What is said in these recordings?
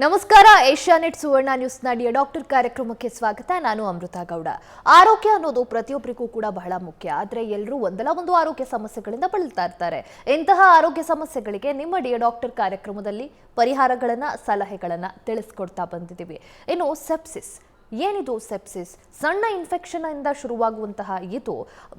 ನಮಸ್ಕಾರ. ಏಷ್ಯಾನೆಟ್ ಸುವರ್ಣ ನ್ಯೂಸ್ನ dear doctor ಕಾರ್ಯಕ್ರಮಕ್ಕೆ ಸ್ವಾಗತ. ನಾನು ಅಮೃತ ಗೌಡ. ಆರೋಗ್ಯ ಅನ್ನೋದು ಪ್ರತಿಯೊಬ್ಬರಿಗೂ ಕೂಡ ಬಹಳ ಮುಖ್ಯ. ಆದರೆ ಎಲ್ಲರೂ ಒಂದಲ್ಲ ಒಂದು ಆರೋಗ್ಯ ಸಮಸ್ಯೆಗಳಿಂದ ಬಳಲ್ತಾ ಇರ್ತಾರೆ. ಇಂತಹ ಆರೋಗ್ಯ ಸಮಸ್ಯೆಗಳಿಗೆ ನಿಮ್ಮ ಡಿಯರ್ ಡಾಕ್ಟರ್ ಕಾರ್ಯಕ್ರಮದಲ್ಲಿ ಪರಿಹಾರಗಳನ್ನ, ಸಲಹೆಗಳನ್ನ ತಿಳಿಸ್ಕೊಡ್ತಾ ಬಂದಿದ್ದೀವಿ. ಇನ್ನು ಸೆಪ್ಸಿಸ್ ಏನಿದು? ಸೆಪ್ಸಿಸ್ ಸಣ್ಣ ಇನ್ಫೆಕ್ಷನ್ ಇಂದ ಶುರುವಾಗುವಂತಹ ಇದು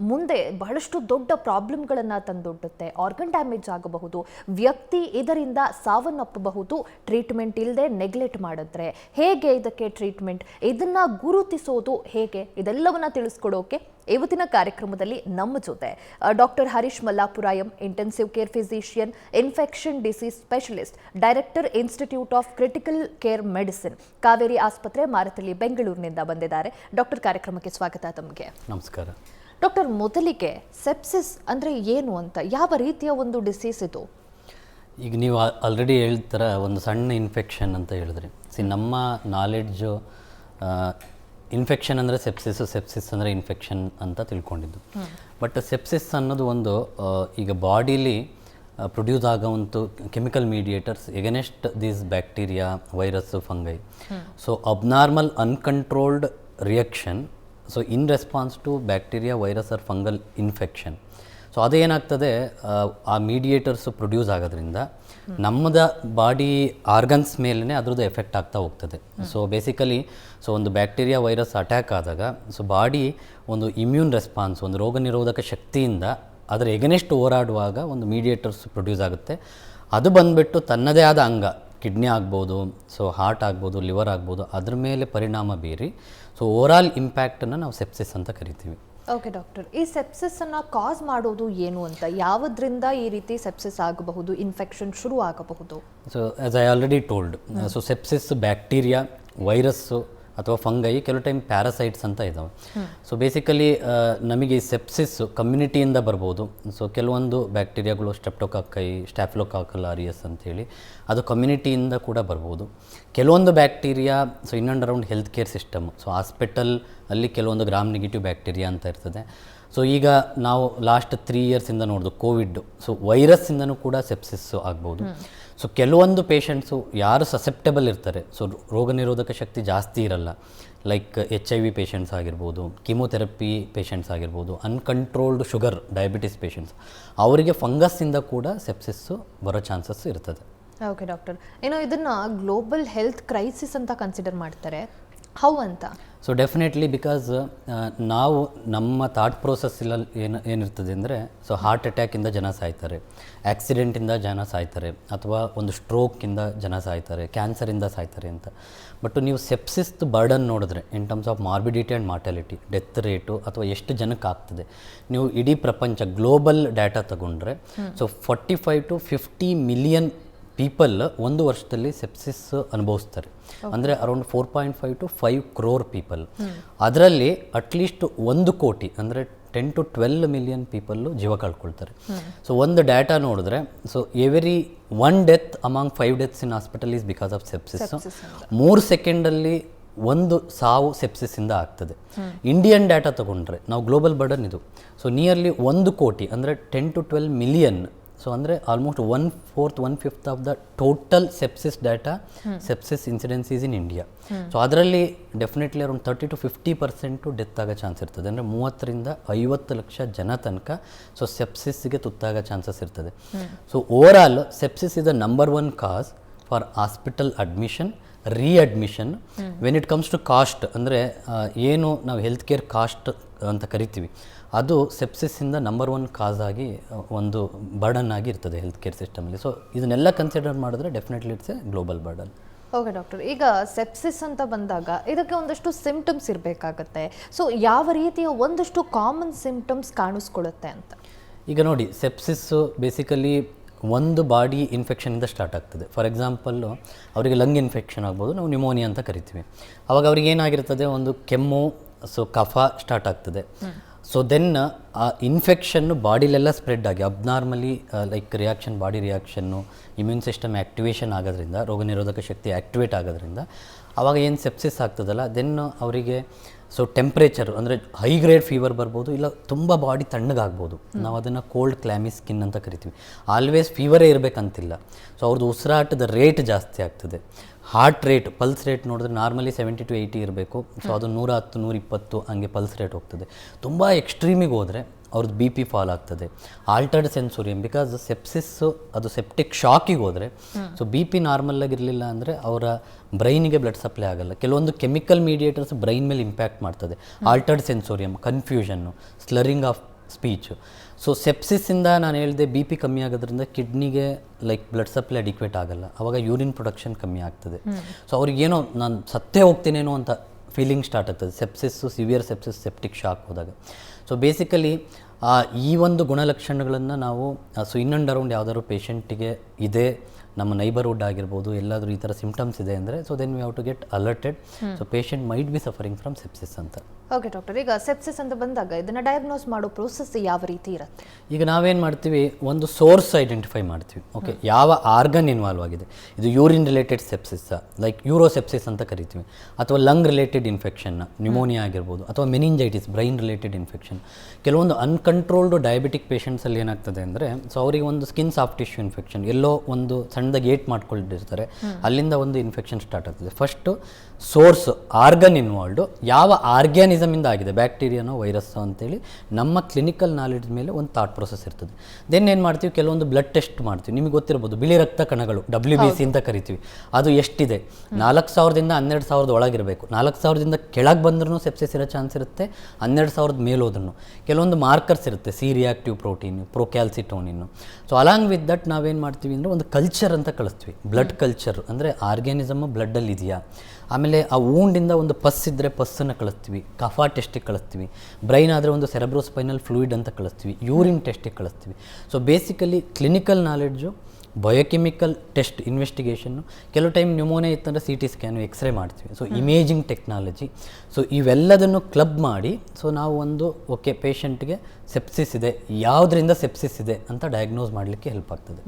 ಮುಂದೆ ಬಹಳಷ್ಟು ದೊಡ್ಡ ಪ್ರಾಬ್ಲಮ್ಗಳನ್ನು ತಂದೊಡ್ಡುತ್ತೆ. ಆರ್ಗನ್ ಡ್ಯಾಮೇಜ್ ಆಗಬಹುದು, ವ್ಯಕ್ತಿ ಇದರಿಂದ ಸಾವನ್ನಪ್ಪಬಹುದು. ಟ್ರೀಟ್ಮೆಂಟ್ ಇಲ್ಲದೆ ನೆಗ್ಲೆಕ್ಟ್ ಮಾಡಿದ್ರೆ ಹೇಗೆ ಇದಕ್ಕೆ ಟ್ರೀಟ್ಮೆಂಟ್, ಇದನ್ನ ಗುರುತಿಸೋದು ಹೇಗೆ, ಇದೆಲ್ಲವನ್ನ ತಿಳಿಸ್ಕೊಡೋಕೆ ಇವತ್ತಿನ ಕಾರ್ಯಕ್ರಮದಲ್ಲಿ ನಮ್ಮ ಜೊತೆ doctor Harish Mallapura M, intensive care physician, infection disease specialist, director, institute of critical care medicine, Kaveri ಆಸ್ಪತ್ರೆ, ಮಾರತಳ್ಳಿ, ಬೆಂಗಳೂರಿನಿಂದ ಬಂದಿದ್ದಾರೆ. ಡಾಕ್ಟರ್, ಕಾರ್ಯಕ್ರಮಕ್ಕೆ ಸ್ವಾಗತ ತಮಗೆ. ನಮಸ್ಕಾರ ಡಾಕ್ಟರ್. ಮೊದಲಿಗೆ ಸೆಪ್ಸಿಸ್ ಅಂದರೆ ಏನು ಅಂತ, ಯಾವ ರೀತಿಯ ಒಂದು ಡಿಸೀಸ್ ಇದು? ಈಗ ನೀವು ಆಲ್ರೆಡಿ ಹೇಳ್ತಾರ ಒಂದು ಸಣ್ಣ ಇನ್ಫೆಕ್ಷನ್ ಅಂತ ಹೇಳಿದ್ರಿ. ನಮ್ಮ ನಾಲೆಡ್ಜು ಇನ್ಫೆಕ್ಷನ್ ಅಂದರೆ ಸೆಪ್ಸಿಸ್ ಅಂದರೆ ಇನ್ಫೆಕ್ಷನ್ ಅಂತ ತಿಳ್ಕೊಂಡಿದ್ದು. ಬಟ್ ಸೆಪ್ಸಿಸ್ ಅನ್ನೋದು ಒಂದು ಈಗ ಬಾಡಿಲಿ ಪ್ರೊಡ್ಯೂಸ್ ಆಗೋವಂಥ chemical mediators against these bacteria, virus, fungi. So abnormal uncontrolled reaction, so in response to bacteria, virus or fungal infection. So ಅದೇನಾಗ್ತದೆ, ಆ ಮೀಡಿಯೇಟರ್ಸು ಪ್ರೊಡ್ಯೂಸ್ ಆಗೋದ್ರಿಂದ ನಮ್ಮದ ಬಾಡಿ ಆರ್ಗನ್ಸ್ ಮೇಲೇ ಅದ್ರದ್ದು ಎಫೆಕ್ಟ್ ಆಗ್ತಾ ಹೋಗ್ತದೆ. ಸೊ ಬೇಸಿಕಲಿ ಒಂದು ಬ್ಯಾಕ್ಟೀರಿಯಾ, ವೈರಸ್ ಅಟ್ಯಾಕ್ ಆದಾಗ so body ಒಂದು ಇಮ್ಯೂನ್ ರೆಸ್ಪಾನ್ಸ್, ಒಂದು ರೋಗ ನಿರೋಧಕ ಶಕ್ತಿಯಿಂದ ಅದರ ಎಗನೆಸ್ಟ್ ಹೋರಾಡುವಾಗ ಒಂದು ಮೀಡಿಯೇಟರ್ಸ್ ಪ್ರೊಡ್ಯೂಸ್ ಆಗುತ್ತೆ. ಅದು ಬಂದುಬಿಟ್ಟು ತನ್ನದೇ ಆದ ಅಂಗ, ಕಿಡ್ನಿ ಆಗ್ಬೋದು, ಸೊ ಹಾರ್ಟ್ ಆಗ್ಬೋದು, ಲಿವರ್ ಆಗ್ಬೋದು, ಅದ್ರ ಮೇಲೆ ಪರಿಣಾಮ ಬೀರಿ ಸೊ ಓವರಾಲ್ ಇಂಪ್ಯಾಕ್ಟನ್ನು ನಾವು ಸೆಪ್ಸಿಸ್ ಅಂತ ಕರಿತೀವಿ. ಓಕೆ ಡಾಕ್ಟರ್, ಈ ಸೆಪ್ಸಿಸ್ ಅನ್ನ ಕಾಸ್ ಮಾಡೋದು ಏನು ಅಂತ, ಯಾವುದರಿಂದ ಈ ರೀತಿ ಸೆಪ್ಸಿಸ್ ಆಗಬಹುದು, ಇನ್ಫೆಕ್ಷನ್ ಶುರು ಆಗಬಹುದು? So as I already told, so sepsis bacteria, virus ಅಥವಾ ಫಂಗೈ, ಕೆಲವು ಟೈಮ್ ಪ್ಯಾರಾಸೈಟ್ಸ್ ಅಂತ ಇದ್ದಾವೆ. ಸೊ ಬೇಸಿಕಲಿ ನಮಗೆ ಈ ಸೆಪ್ಸಿಸ್ಸು ಕಮ್ಯುನಿಟಿಯಿಂದ ಬರ್ಬೋದು. ಸೊ ಕೆಲವೊಂದು ಬ್ಯಾಕ್ಟೀರಿಯಾಗಳು ಸ್ಟೆಪ್ಟೋಕಾಕೈ, ಸ್ಟ್ಯಾಫಿಲೋಕಾಕಲ್ ಆರಿಯಸ್ ಅಂತೇಳಿ ಅದು ಕಮ್ಯುನಿಟಿಯಿಂದ ಕೂಡ ಬರ್ಬೋದು. ಕೆಲವೊಂದು bacteria so in and around health care system, so hospital ಅಲ್ಲಿ ಕೆಲವೊಂದು ಗ್ರಾಮ್ ನೆಗೆಟಿವ್ ಬ್ಯಾಕ್ಟೀರಿಯಾ ಅಂತ ಇರ್ತದೆ. ಸೊ ಈಗ ನಾವು ಲಾಸ್ಟ್ 3 ಇಯರ್ಸಿಂದ ನೋಡೋದು ಕೋವಿಡ್, ಸೊ ವೈರಸ್ಸಿಂದನೂ ಕೂಡ ಸೆಪ್ಸಿಸ್ಸು ಆಗ್ಬೋದು. ಸೊ ಕೆಲವೊಂದು ಪೇಷಂಟ್ಸು ಯಾರು ಸಸೆಪ್ಟಬಲ್ ಇರ್ತಾರೆ, ಸೊ ರೋಗ ನಿರೋಧಕ ಶಕ್ತಿ ಜಾಸ್ತಿ ಇರಲ್ಲ, ಲೈಕ್ HIV ಪೇಷಂಟ್ಸ್ ಆಗಿರ್ಬೋದು, ಕೀಮೋಥೆರಪಿ ಪೇಷಂಟ್ಸ್ ಆಗಿರ್ಬೋದು, ಅನ್ಕಂಟ್ರೋಲ್ಡ್ ಶುಗರ್, ಡಯಾಬಿಟಿಸ್ ಪೇಷಂಟ್ಸ್, ಅವರಿಗೆ ಫಂಗಸ್ಸಿಂದ ಕೂಡ ಸೆಪ್ಸಿಸ್ಸು ಬರೋ ಚಾನ್ಸಸ್ ಇರ್ತದೆ. ಓಕೆ ಡಾಕ್ಟರ್, ಏನೋ ಇದನ್ನ ಗ್ಲೋಬಲ್ ಹೆಲ್ತ್ ಕ್ರೈಸಿಸ್ ಅಂತ ಕನ್ಸಿಡರ್ ಮಾಡ್ತಾರೆ, ಹೌ ಅಂತ? ಸೊ ಡೆಫಿನೆಟ್ಲಿ, ಬಿಕಾಸ್ ನಾವು ನಮ್ಮ ಥಾಟ್ ಪ್ರೋಸೆಸ್ಸಲ್ಲಿ ಏನಿರ್ತದೆ ಅಂದರೆ, ಸೊ ಹಾರ್ಟ್ ಅಟ್ಯಾಕಿಂದ ಜನ ಸಾಯ್ತಾರೆ, ಆ್ಯಕ್ಸಿಡೆಂಟಿಂದ ಜನ ಸಾಯ್ತಾರೆ, ಅಥವಾ ಒಂದು ಸ್ಟ್ರೋಕಿಂದ ಜನ ಸಾಯ್ತಾರೆ, ಕ್ಯಾನ್ಸರಿಂದ ಸಾಯ್ತಾರೆ ಅಂತ. ಬಟ್ ನೀವು ಸೆಪ್ಸಿಸ್ದು ಬರ್ಡನ್ ನೋಡಿದ್ರೆ ಇನ್ terms of morbidity and mortality, death rate ಅಥವಾ ಎಷ್ಟು ಜನಕ್ಕೆ ಆಗ್ತದೆ, ನೀವು ಇಡೀ ಪ್ರಪಂಚ ಗ್ಲೋಬಲ್ ಡಾಟಾ ತಗೊಂಡ್ರೆ ಸೊ 45 to 50 ಮಿಲಿಯನ್ ಪೀಪಲ್ ಒಂದು ವರ್ಷದಲ್ಲಿ ಸೆಪ್ಸಿಸ್ ಅನುಭವಿಸ್ತಾರೆ. ಅಂದರೆ ಅರೌಂಡ್ 4.5 to 5 crore ಪೀಪಲ್. ಅದರಲ್ಲಿ ಅಟ್ಲೀಸ್ಟ್ 1 ಕೋಟಿ ಅಂದರೆ 10 to 12 ಮಿಲಿಯನ್ ಪೀಪಲ್ಲು ಜೀವ ಕಳ್ಕೊಳ್ತಾರೆ. ಸೊ ಒಂದು ಡಾಟಾ ನೋಡಿದ್ರೆ, so every 1 death among 5 deaths in hospital is because of sepsis. 3 ಸೆಕೆಂಡಲ್ಲಿ 1 ಸಾವು ಸೆಪ್ಸಿಸ್ಸಿಂದ ಆಗ್ತದೆ. ಇಂಡಿಯನ್ ಡಾಟಾ ತಗೊಂಡ್ರೆ ನಾವು ಗ್ಲೋಬಲ್ ಬರ್ಡನ್ ಇದು, ಸೊ ನಿಯರ್ಲಿ 1 ಕೋಟಿ ಅಂದರೆ 10 to 12 ಮಿಲಿಯನ್. ಸೊ ಅಂದರೆ almost 1/4, 1/5 of the total sepsis data, sepsis incidence is in India. So ಅದರಲ್ಲಿ ಡೆಫಿನೆಟ್ಲಿ ಅರೌಂಡ್ 30 to 50% ಡೆತ್ ಆಗೋ ಚಾನ್ಸ್ ಇರ್ತದೆ. ಅಂದರೆ 30 to 50 ಲಕ್ಷ ಜನ ತನಕ ಸೊ ಸೆಪ್ಸಿಸ್ಗೆ ತುತ್ತಾಗೋ ಚಾನ್ಸಸ್ ಇರ್ತದೆ. So overall sepsis is the number 1 cause for hospital admission, ರೀಅಡ್ಮಿಷನ್. When it comes to cost, ಅಂದರೆ ಏನು ನಾವು ಹೆಲ್ತ್ ಕೇರ್ ಕಾಸ್ಟ್ ಅಂತ ಕರಿತೀವಿ, ಅದು ಸೆಪ್ಸಿಸ್ಸಿಂದ ನಂಬರ್ 1 ಕಾಸ್ ಆಗಿ ಒಂದು ಬರ್ಡನ್ ಆಗಿ ಇರ್ತದೆ ಹೆಲ್ತ್ ಕೇರ್ ಸಿಸ್ಟಮಲ್ಲಿ. ಸೊ ಇದನ್ನೆಲ್ಲ ಕನ್ಸಿಡರ್ ಮಾಡಿದ್ರೆ definitely it's A global burden. Okay doctor, ಈಗ ಸೆಪ್ಸಿಸ್ ಅಂತ ಬಂದಾಗ ಇದಕ್ಕೆ ಒಂದಷ್ಟು ಸಿಂಪ್ಟಮ್ಸ್ ಇರಬೇಕಾಗತ್ತೆ. ಸೊ ಯಾವ ರೀತಿಯ ಒಂದಷ್ಟು ಕಾಮನ್ ಸಿಂಪ್ಟಮ್ಸ್ ಕಾಣಿಸ್ಕೊಳ್ಳುತ್ತೆ ಅಂತ? ಈಗ ನೋಡಿ, ಸೆಪ್ಸಿಸ್ಸು ಬೇಸಿಕಲಿ ಒಂದು ಬಾಡಿ ಇನ್ಫೆಕ್ಷನಿಂದ ಸ್ಟಾರ್ಟ್ ಆಗ್ತದೆ. ಫಾರ್ ಎಕ್ಸಾಂಪಲ್ಲು ಅವರಿಗೆ ಲಂಗ್ ಇನ್ಫೆಕ್ಷನ್ ಆಗ್ಬೋದು, ನಾವು ನ್ಯೂಮೋನಿಯಾ ಅಂತ ಕರಿತೀವಿ. ಆವಾಗ ಅವ್ರಿಗೆ ಏನಾಗಿರ್ತದೆ, ಒಂದು ಕೆಮ್ಮು, ಸೊ ಕಫ ಸ್ಟಾರ್ಟ್ ಆಗ್ತದೆ. ಸೊ ದೆನ್ ಆ ಇನ್ಫೆಕ್ಷನ್ನು ಬಾಡಿಲೆಲ್ಲ ಸ್ಪ್ರೆಡ್ ಆಗಿ ಅಬ್ನಾರ್ಮಲಿ like reaction, body reaction, immune system activation ಆಗೋದ್ರಿಂದ, ರೋಗ ನಿರೋಧಕ ಶಕ್ತಿ ಆ್ಯಕ್ಟಿವೇಟ್ ಆಗೋದ್ರಿಂದ ಆವಾಗ ಏನು ಸೆಪ್ಸಿಸ್ ಆಗ್ತದಲ್ಲ, ದೆನ್ ಅವರಿಗೆ ಸೊ ಟೆಂಪ್ರೇಚರ್ ಅಂದರೆ ಹೈ ಗ್ರೇಡ್ ಫೀವರ್ ಬರ್ಬೋದು, ಇಲ್ಲ ತುಂಬ ಬಾಡಿ ತಣ್ಣಗಾಗ್ಬೋದು. ನಾವು ಅದನ್ನು ಕೋಲ್ಡ್ ಕ್ಲಾಮಿ ಸ್ಕಿನ್ ಅಂತ ಕರಿತೀವಿ. ಆಲ್ವೇಸ್ ಫೀವರೇ ಇರಬೇಕಂತಿಲ್ಲ. ಸೊ ಅವ್ರದ್ದು ಉಸಿರಾಟದ ರೇಟ್ ಜಾಸ್ತಿ ಆಗ್ತದೆ. ಹಾರ್ಟ್ ರೇಟ್, ಪಲ್ಸ್ ರೇಟ್ ನೋಡಿದ್ರೆ ನಾರ್ಮಲಿ 70 to 80 ಇರಬೇಕು. ಸೊ ಅದು 110, 120 ಹಂಗೆ ಪಲ್ಸ್ ರೇಟ್ ಹೋಗ್ತದೆ. ತುಂಬ ಎಕ್ಸ್ಟ್ರೀಮಿಗೆ ಹೋದರೆ ಅವ್ರದ್ದು ಬಿ ಪಿ ಫಾಲ್ ಆಗ್ತದೆ. ಆಲ್ಟರ್ಡ್ ಸೆನ್ಸೋರಿಯಂ, ಬಿಕಾಸ್ ಸೆಪ್ಸಿಸ್ಸು ಅದು ಸೆಪ್ಟಿಕ್ ಶಾಕಿಗೆ ಹೋದರೆ, ಸೊ ಬಿ ಪಿ ನಾರ್ಮಲಾಗಿರಲಿಲ್ಲ ಅಂದರೆ ಅವರ ಬ್ರೈನಿಗೆ ಬ್ಲಡ್ ಸಪ್ಲೈ ಆಗಲ್ಲ. ಕೆಲವೊಂದು ಕೆಮಿಕಲ್ ಮೀಡಿಯೇಟರ್ಸ್ ಬ್ರೈನ್ ಮೇಲೆ ಇಂಪ್ಯಾಕ್ಟ್ ಮಾಡ್ತದೆ. Altered sensorium, confusion, slurring of speech. So ಸೆಪ್ಸಿಸ್ಸಿಂದ ನಾನು ಹೇಳಿದೆ ಬಿ ಪಿ ಕಮ್ಮಿ ಆಗೋದ್ರಿಂದ ಕಿಡ್ನಿಗೆ ಲೈಕ್ ಬ್ಲಡ್ ಸಪ್ಲೈ ಅಡಿಕ್ವೇಟ್ ಆಗಲ್ಲ. ಆವಾಗ ಯೂರಿನ್ ಪ್ರೊಡಕ್ಷನ್ ಕಮ್ಮಿ ಆಗ್ತದೆ. ಸೊ ಅವ್ರಿಗೇನೋ ನಾನು ಸತ್ತೇ ಹೋಗ್ತೀನೇನೋ ಅಂತ ಫೀಲಿಂಗ್ ಸ್ಟಾರ್ಟ್ ಆಗ್ತದೆ ಸೆಪ್ಸಿಸ್ಸು, ಸಿವಿಯರ್ ಸೆಪ್ಸಿಸ್, ಸೆಪ್ಟಿಕ್ ಶಾಕ್ ಹೋದಾಗ. ಸೊ ಬೇಸಿಕಲಿ ಈ ಒಂದು ಗುಣಲಕ್ಷಣಗಳನ್ನು ನಾವು ಸೊ ಇನ್ ಆ್ಯಂಡ್ ಅರೌಂಡ್ ಯಾವ್ದಾದ್ರು ಪೇಷಂಟಿಗೆ ಇದೆ, ನಮ್ಮ ನೈಬರ್ಹುಡ್ ಆಗಿರ್ಬೋದು, ಎಲ್ಲಾದರೂ ಈ ಥರ ಸಿಂಪ್ಟಮ್ಸ್ ಇದೆ ಅಂದರೆ, so then we have to get alerted. So patient might be suffering from sepsis ಅಂತ. ಓಕೆ ಡಾಕ್ಟರ್, ಈಗ ಸೆಪ್ಸಿಸ್ ಅಂತ ಬಂದಾಗ ಇದನ್ನು ಡಯಾಗ್ನೋಸ್ ಮಾಡೋ ಪ್ರೋಸೆಸ್ ಯಾವ ರೀತಿ ಇರುತ್ತೆ? ಈಗ ನಾವೇನು ಮಾಡ್ತೀವಿ, ಒಂದು ಸೋರ್ಸ್ ಐಡೆಂಟಿಫೈ ಮಾಡ್ತೀವಿ. ಓಕೆ, ಯಾವ ಆರ್ಗನ್ ಇನ್ವಾಲ್ವ್ ಆಗಿದೆ, ಇದು ಯೂರಿನ್ ರಿಲೇಟೆಡ್ ಸೆಪ್ಸಿಸ್ಸಾ, ಲೈಕ್ ಯೂರೋಸೆಪ್ಸಿಸ್ ಅಂತ ಕರಿತೀವಿ, ಅಥವಾ ಲಂಗ್ ರಿಲೇಟೆಡ್ ಇನ್ಫೆಕ್ಷನ್ನ, ನ್ಯೂಮೋನಿಯಾ ಆಗಿರ್ಬೋದು, ಅಥವಾ ಮೆನಿಂಜೈಟಿಸ್, ಬ್ರೈನ್ ರಿಲೇಟೆಡ್ ಇನ್ಫೆಕ್ಷನ್. ಕೆಲವೊಂದು ಅನ್ಕಂಟ್ರೋಲ್ಡ್ ಡಯಾಬಿಟಿಕ್ ಪೇಷಂಟ್ಸಲ್ಲಿ ಏನಾಗ್ತದೆ ಅಂದರೆ, ಸೊ ಅವರಿಗೆ ಒಂದು ಸ್ಕಿನ್ ಸಾಫ್ಟ್ ಟಿಶ್ಯೂ ಇನ್ಫೆಕ್ಷನ್, ಎಲ್ಲೋ ಒಂದು ಸಣ್ಣದಾಗಿ ಏಟ್ ಮಾಡ್ಕೊಂಡಿರ್ತಾರೆ, ಅಲ್ಲಿಂದ ಒಂದು ಇನ್ಫೆಕ್ಷನ್ ಸ್ಟಾರ್ಟ್ ಆಗ್ತದೆ. ಫಸ್ಟು ಸೋರ್ಸ್ ಆರ್ಗನ್ ಇನ್ವಾಲ್ವ್ಡು ಯಾವ ಆರ್ಗ್ಯಾನಿಸಮಿಂದ ಆಗಿದೆ, ಬ್ಯಾಕ್ಟೀರಿಯಾನೋ ವೈರಸ್ಸೋ ಅಂತೇಳಿ ನಮ್ಮ ಕ್ಲಿನಿಕಲ್ ನಾಲೆಡ್ಜ್ ಮೇಲೆ ಒಂದು ಥಾಟ್ ಪ್ರೊಸೆಸ್ ಇರ್ತದೆ. ದೆನ್ ಏನು ಮಾಡ್ತೀವಿ, ಕೆಲವೊಂದು ಬ್ಲಡ್ ಟೆಸ್ಟ್ ಮಾಡ್ತೀವಿ. ನಿಮಗೆ ಗೊತ್ತಿರ್ಬೋದು, ಬಿಳಿ ರಕ್ತ ಕಣಗಳು, WBC ಅಂತ ಕರಿತೀವಿ. ಅದು ಎಷ್ಟಿದೆ, 4000ದಿಂದ 12000 ಒಳಗಿರಬೇಕು. 4000ದಿಂದ ಕೆಳಗೆ ಬಂದ್ರೂ ಸೆಪ್ಸಿಸ್ ಇರೋ ಚಾನ್ಸ್ ಇರುತ್ತೆ, 12000 ಮೇಲೋದ್ರೂ. ಕೆಲವೊಂದು ಮಾರ್ಕರ್ಸ್ ಇರುತ್ತೆ, C reactive protein, procalcitonin. So along with that ನಾವೇನು ಮಾಡ್ತೀವಿ ಅಂದರೆ ಒಂದು ಕಲ್ಚರ್ ಅಂತ ಕಳಿಸ್ತೀವಿ. ಬ್ಲಡ್ ಕಲ್ಚರ್ ಅಂದರೆ ಆರ್ಗ್ಯಾನಿಸಮ್ ಬ್ಲಡ್ಡಲ್ಲಿ ಇದೆಯಾ. ಆಮೇಲೆ ಆ ವೂಂಡಿಂದ ಒಂದು ಪಸ್ ಇದ್ದರೆ ಪಸ್ಸನ್ನು ಕಳಿಸ್ತೀವಿ, ಕಫಾ ಟೆಸ್ಟಿಗೆ ಕಳಿಸ್ತೀವಿ. ಬ್ರೈನ್ ಆದರೆ ಒಂದು ಸೆರೆಬ್ರೋಸ್ಪೈನಲ್ ಫ್ಲೂಯಿಡ್ ಅಂತ ಕಳಿಸ್ತೀವಿ, ಯೂರಿನ್ ಟೆಸ್ಟಿಗೆ ಕಳಿಸ್ತೀವಿ. So basically clinical knowledge, biochemical test investigation, ಕೆಲವು ಟೈಮ್ ನ್ಯೂಮೋನಿಯಾ ಇತ್ತಂದರೆ CT ಸ್ಕ್ಯಾನು, ಎಕ್ಸ್ರೇ ಮಾಡ್ತೀವಿ. So imaging technology. ಸೊ ಇವೆಲ್ಲದನ್ನು ಕ್ಲಬ್ ಮಾಡಿ, ಸೊ ನಾವು ಒಂದು ಓಕೆ ಪೇಷಂಟ್ಗೆ ಸೆಪ್ಸಿಸ್ ಇದೆ, ಯಾವುದರಿಂದ ಸೆಪ್ಸಿಸ್ ಇದೆ ಅಂತ ಡಯಾಗ್ನೋಸ್ ಮಾಡಲಿಕ್ಕೆ ಹೆಲ್ಪ್ ಆಗ್ತದೆ.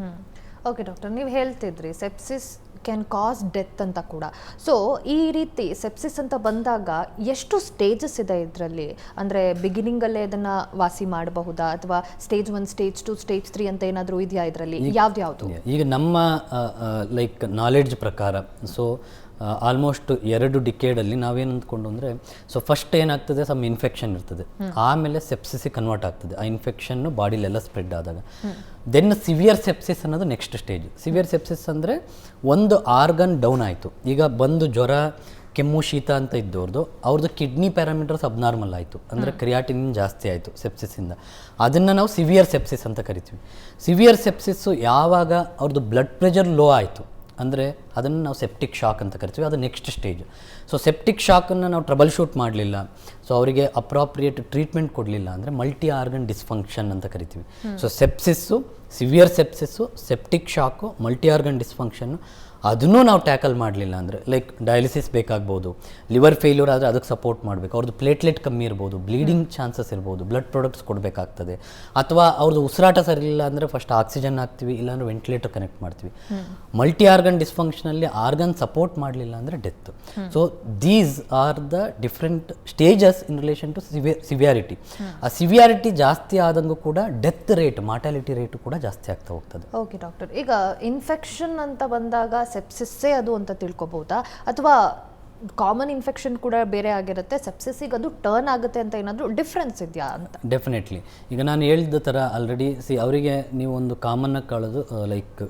ಓಕೆ ಡಾಕ್ಟರ್, ನೀವು ಹೇಳ್ತಿದ್ರಿ ಸೆಪ್ಸಿಸ್ ಕ್ಯಾನ್ ಕಾಸ್ ಡೆತ್ ಅಂತ ಕೂಡ. ಸೊ ಈ ರೀತಿ ಸೆಪ್ಸಿಸ್ ಅಂತ ಬಂದಾಗ ಎಷ್ಟು ಸ್ಟೇಜಸ್ ಇದೆ ಇದರಲ್ಲಿ? ಅಂದರೆ ಬಿಗಿನಿಂಗಲ್ಲೇ ಇದನ್ನು ವಾಸಿ ಮಾಡಬಹುದಾ, ಅಥವಾ ಸ್ಟೇಜ್ 1, ಸ್ಟೇಜ್ 2, ಸ್ಟೇಜ್ 3 ಅಂತ ಏನಾದರೂ ಇದೆಯಾ ಇದರಲ್ಲಿ? ಯಾವ್ದು? ಈಗ ನಮ್ಮ ಲೈಕ್ ನಾಲೆಡ್ಜ್ ಪ್ರಕಾರ, ಸೊ ಆಲ್ಮೋಸ್ಟ್ 2 ಡಿಕೇಡಲ್ಲಿ ನಾವೇನು ಅಂದ್ಕೊಂಡು ಅಂದರೆ, ಸೊ ಫಸ್ಟ್ ಏನಾಗ್ತದೆ, ಸಮ್ ಇನ್ಫೆಕ್ಷನ್ ಇರ್ತದೆ, ಆಮೇಲೆ ಸೆಪ್ಸಿಸಿಗೆ ಕನ್ವರ್ಟ್ ಆಗ್ತದೆ. ಆ ಇನ್ಫೆಕ್ಷನ್ನು ಬಾಡಿಲೆಲ್ಲ ಸ್ಪ್ರೆಡ್ ಆದಾಗ ದೆನ್ ಸಿವಿಯರ್ ಸೆಪ್ಸಿಸ್ ಅನ್ನೋದು ನೆಕ್ಸ್ಟ್ ಸ್ಟೇಜ್. ಸಿವಿಯರ್ ಸೆಪ್ಸಿಸ್ ಅಂದರೆ ಒಂದು ಆರ್ಗನ್ ಡೌನ್ ಆಯಿತು. ಈಗ ಬಂದು ಜ್ವರ, ಕೆಮ್ಮು, ಶೀತ ಅಂತ ಇದ್ದವ್ರದ್ದು ಅವ್ರದ್ದು ಕಿಡ್ನಿ ಪ್ಯಾರಾಮೀಟರ್ಸ್ ಅಬ್ನಾರ್ಮಲ್ ಆಯಿತು, ಅಂದರೆ ಕ್ರಿಯಾಟಿನಿನ್ ಜಾಸ್ತಿ ಆಯಿತು ಸೆಪ್ಸಿಸ್ಸಿಂದ. ಅದನ್ನು ನಾವು ಸಿವಿಯರ್ ಸೆಪ್ಸಿಸ್ ಅಂತ ಕರಿತೀವಿ. ಸಿವಿಯರ್ ಸೆಪ್ಸಿಸ್ಸು ಯಾವಾಗ ಅವ್ರದ್ದು ಬ್ಲಡ್ ಪ್ರೆಷರ್ ಲೋ ಆಯಿತು ಅಂದರೆ ಅದನ್ನು ನಾವು ಸೆಪ್ಟಿಕ್ ಶಾಕ್ ಅಂತ ಕರಿತೀವಿ. ಅದು ನೆಕ್ಸ್ಟ್ ಸ್ಟೇಜ್. ಸೊ ಸೆಪ್ಟಿಕ್ ಶಾಕನ್ನು ನಾವು ಟ್ರಬಲ್ ಶೂಟ್ ಮಾಡಲಿಲ್ಲ, ಸೊ ಅವರಿಗೆ ಅಪ್ರಾಪ್ರಿಯೇಟ್ ಟ್ರೀಟ್ಮೆಂಟ್ ಕೊಡಲಿಲ್ಲ ಅಂದರೆ ಮಲ್ಟಿ ಆರ್ಗನ್ ಡಿಸ್ಫಂಕ್ಷನ್ ಅಂತ ಕರಿತೀವಿ. So sepsis, severe sepsis, septic shock, multi organ dysfunction, ಅದನ್ನೂ ನಾವು ಟ್ಯಾಕಲ್ ಮಾಡಲಿಲ್ಲ ಅಂದರೆ ಲೈಕ್ ಡಯಾಲಿಸಿಸ್ ಬೇಕಾಗ್ಬೋದು, ಲಿವರ್ ಫೇಲ್ಯೂರ್ ಆದರೆ ಅದಕ್ಕೆ ಸಪೋರ್ಟ್ ಮಾಡಬೇಕು, ಅವ್ರದ್ದು ಪ್ಲೇಟ್ಲೆಟ್ ಕಮ್ಮಿ ಇರ್ಬೋದು, ಬ್ಲೀಡಿಂಗ್ ಚಾನ್ಸಸ್ ಇರ್ಬೋದು, ಬ್ಲಡ್ ಪ್ರಾಡಕ್ಟ್ಸ್ ಕೊಡಬೇಕಾಗ್ತದೆ. ಅಥವಾ ಅವ್ರದ್ದು ಉಸಿರಾಟ ಸರಿಯಿಲ್ಲ ಅಂದರೆ ಫಸ್ಟ್ ಆಕ್ಸಿಜನ್ ಹಾಕ್ತೀವಿ, ಇಲ್ಲಾಂದರೆ ವೆಂಟಿಲೇಟರ್ ಕನೆಕ್ಟ್ ಮಾಡ್ತೀವಿ. ಮಲ್ಟಿ ಆರ್ಗನ್ ಡಿಸ್ಫಂಕ್ಷನಲ್ಲಿ ಆರ್ಗನ್ ಸಪೋರ್ಟ್ ಮಾಡಲಿಲ್ಲ ಅಂದರೆ death. So these are the different stages in relation to severity. ಆ ಸಿವಿಯಾರಿಟಿ ಜಾಸ್ತಿ ಆದಂಗೂ ಕೂಡ ಡೆತ್ ರೇಟ್, ಮಾರ್ಟಾಲಿಟಿ ರೇಟು ಕೂಡ ಜಾಸ್ತಿ ಆಗ್ತಾ ಹೋಗ್ತದೆ. ಓಕೆ ಡಾಕ್ಟರ್, ಈಗ ಇನ್ಫೆಕ್ಷನ್ ಅಂತ ಬಂದಾಗ ಸೆಪ್ಸಿಸ್ಸೇ ಅದು ಅಂತ ತಿಳ್ಕೊಬಹುದಾ, ಅಥವಾ ಕಾಮನ್ ಇನ್ಫೆಕ್ಷನ್ ಕೂಡ ಬೇರೆ ಆಗಿರುತ್ತೆ, ಸೆಪ್ಸಿಸಿಗೆ ಅದು ಟರ್ನ್ ಆಗುತ್ತೆ ಅಂತ ಏನಾದರೂ ಡಿಫ್ರೆನ್ಸ್ ಇದೆಯಾ ಅಂತ? ಡೆಫಿನೆಟ್ಲಿ. ಈಗ ನಾನು ಹೇಳಿದ ಥರ ಆಲ್ರೆಡಿ ಅವರಿಗೆ ನೀವು ಒಂದು ಕಾಮನ್ನಾಗಿ ಕಾಳೋದು ಲೈಕ್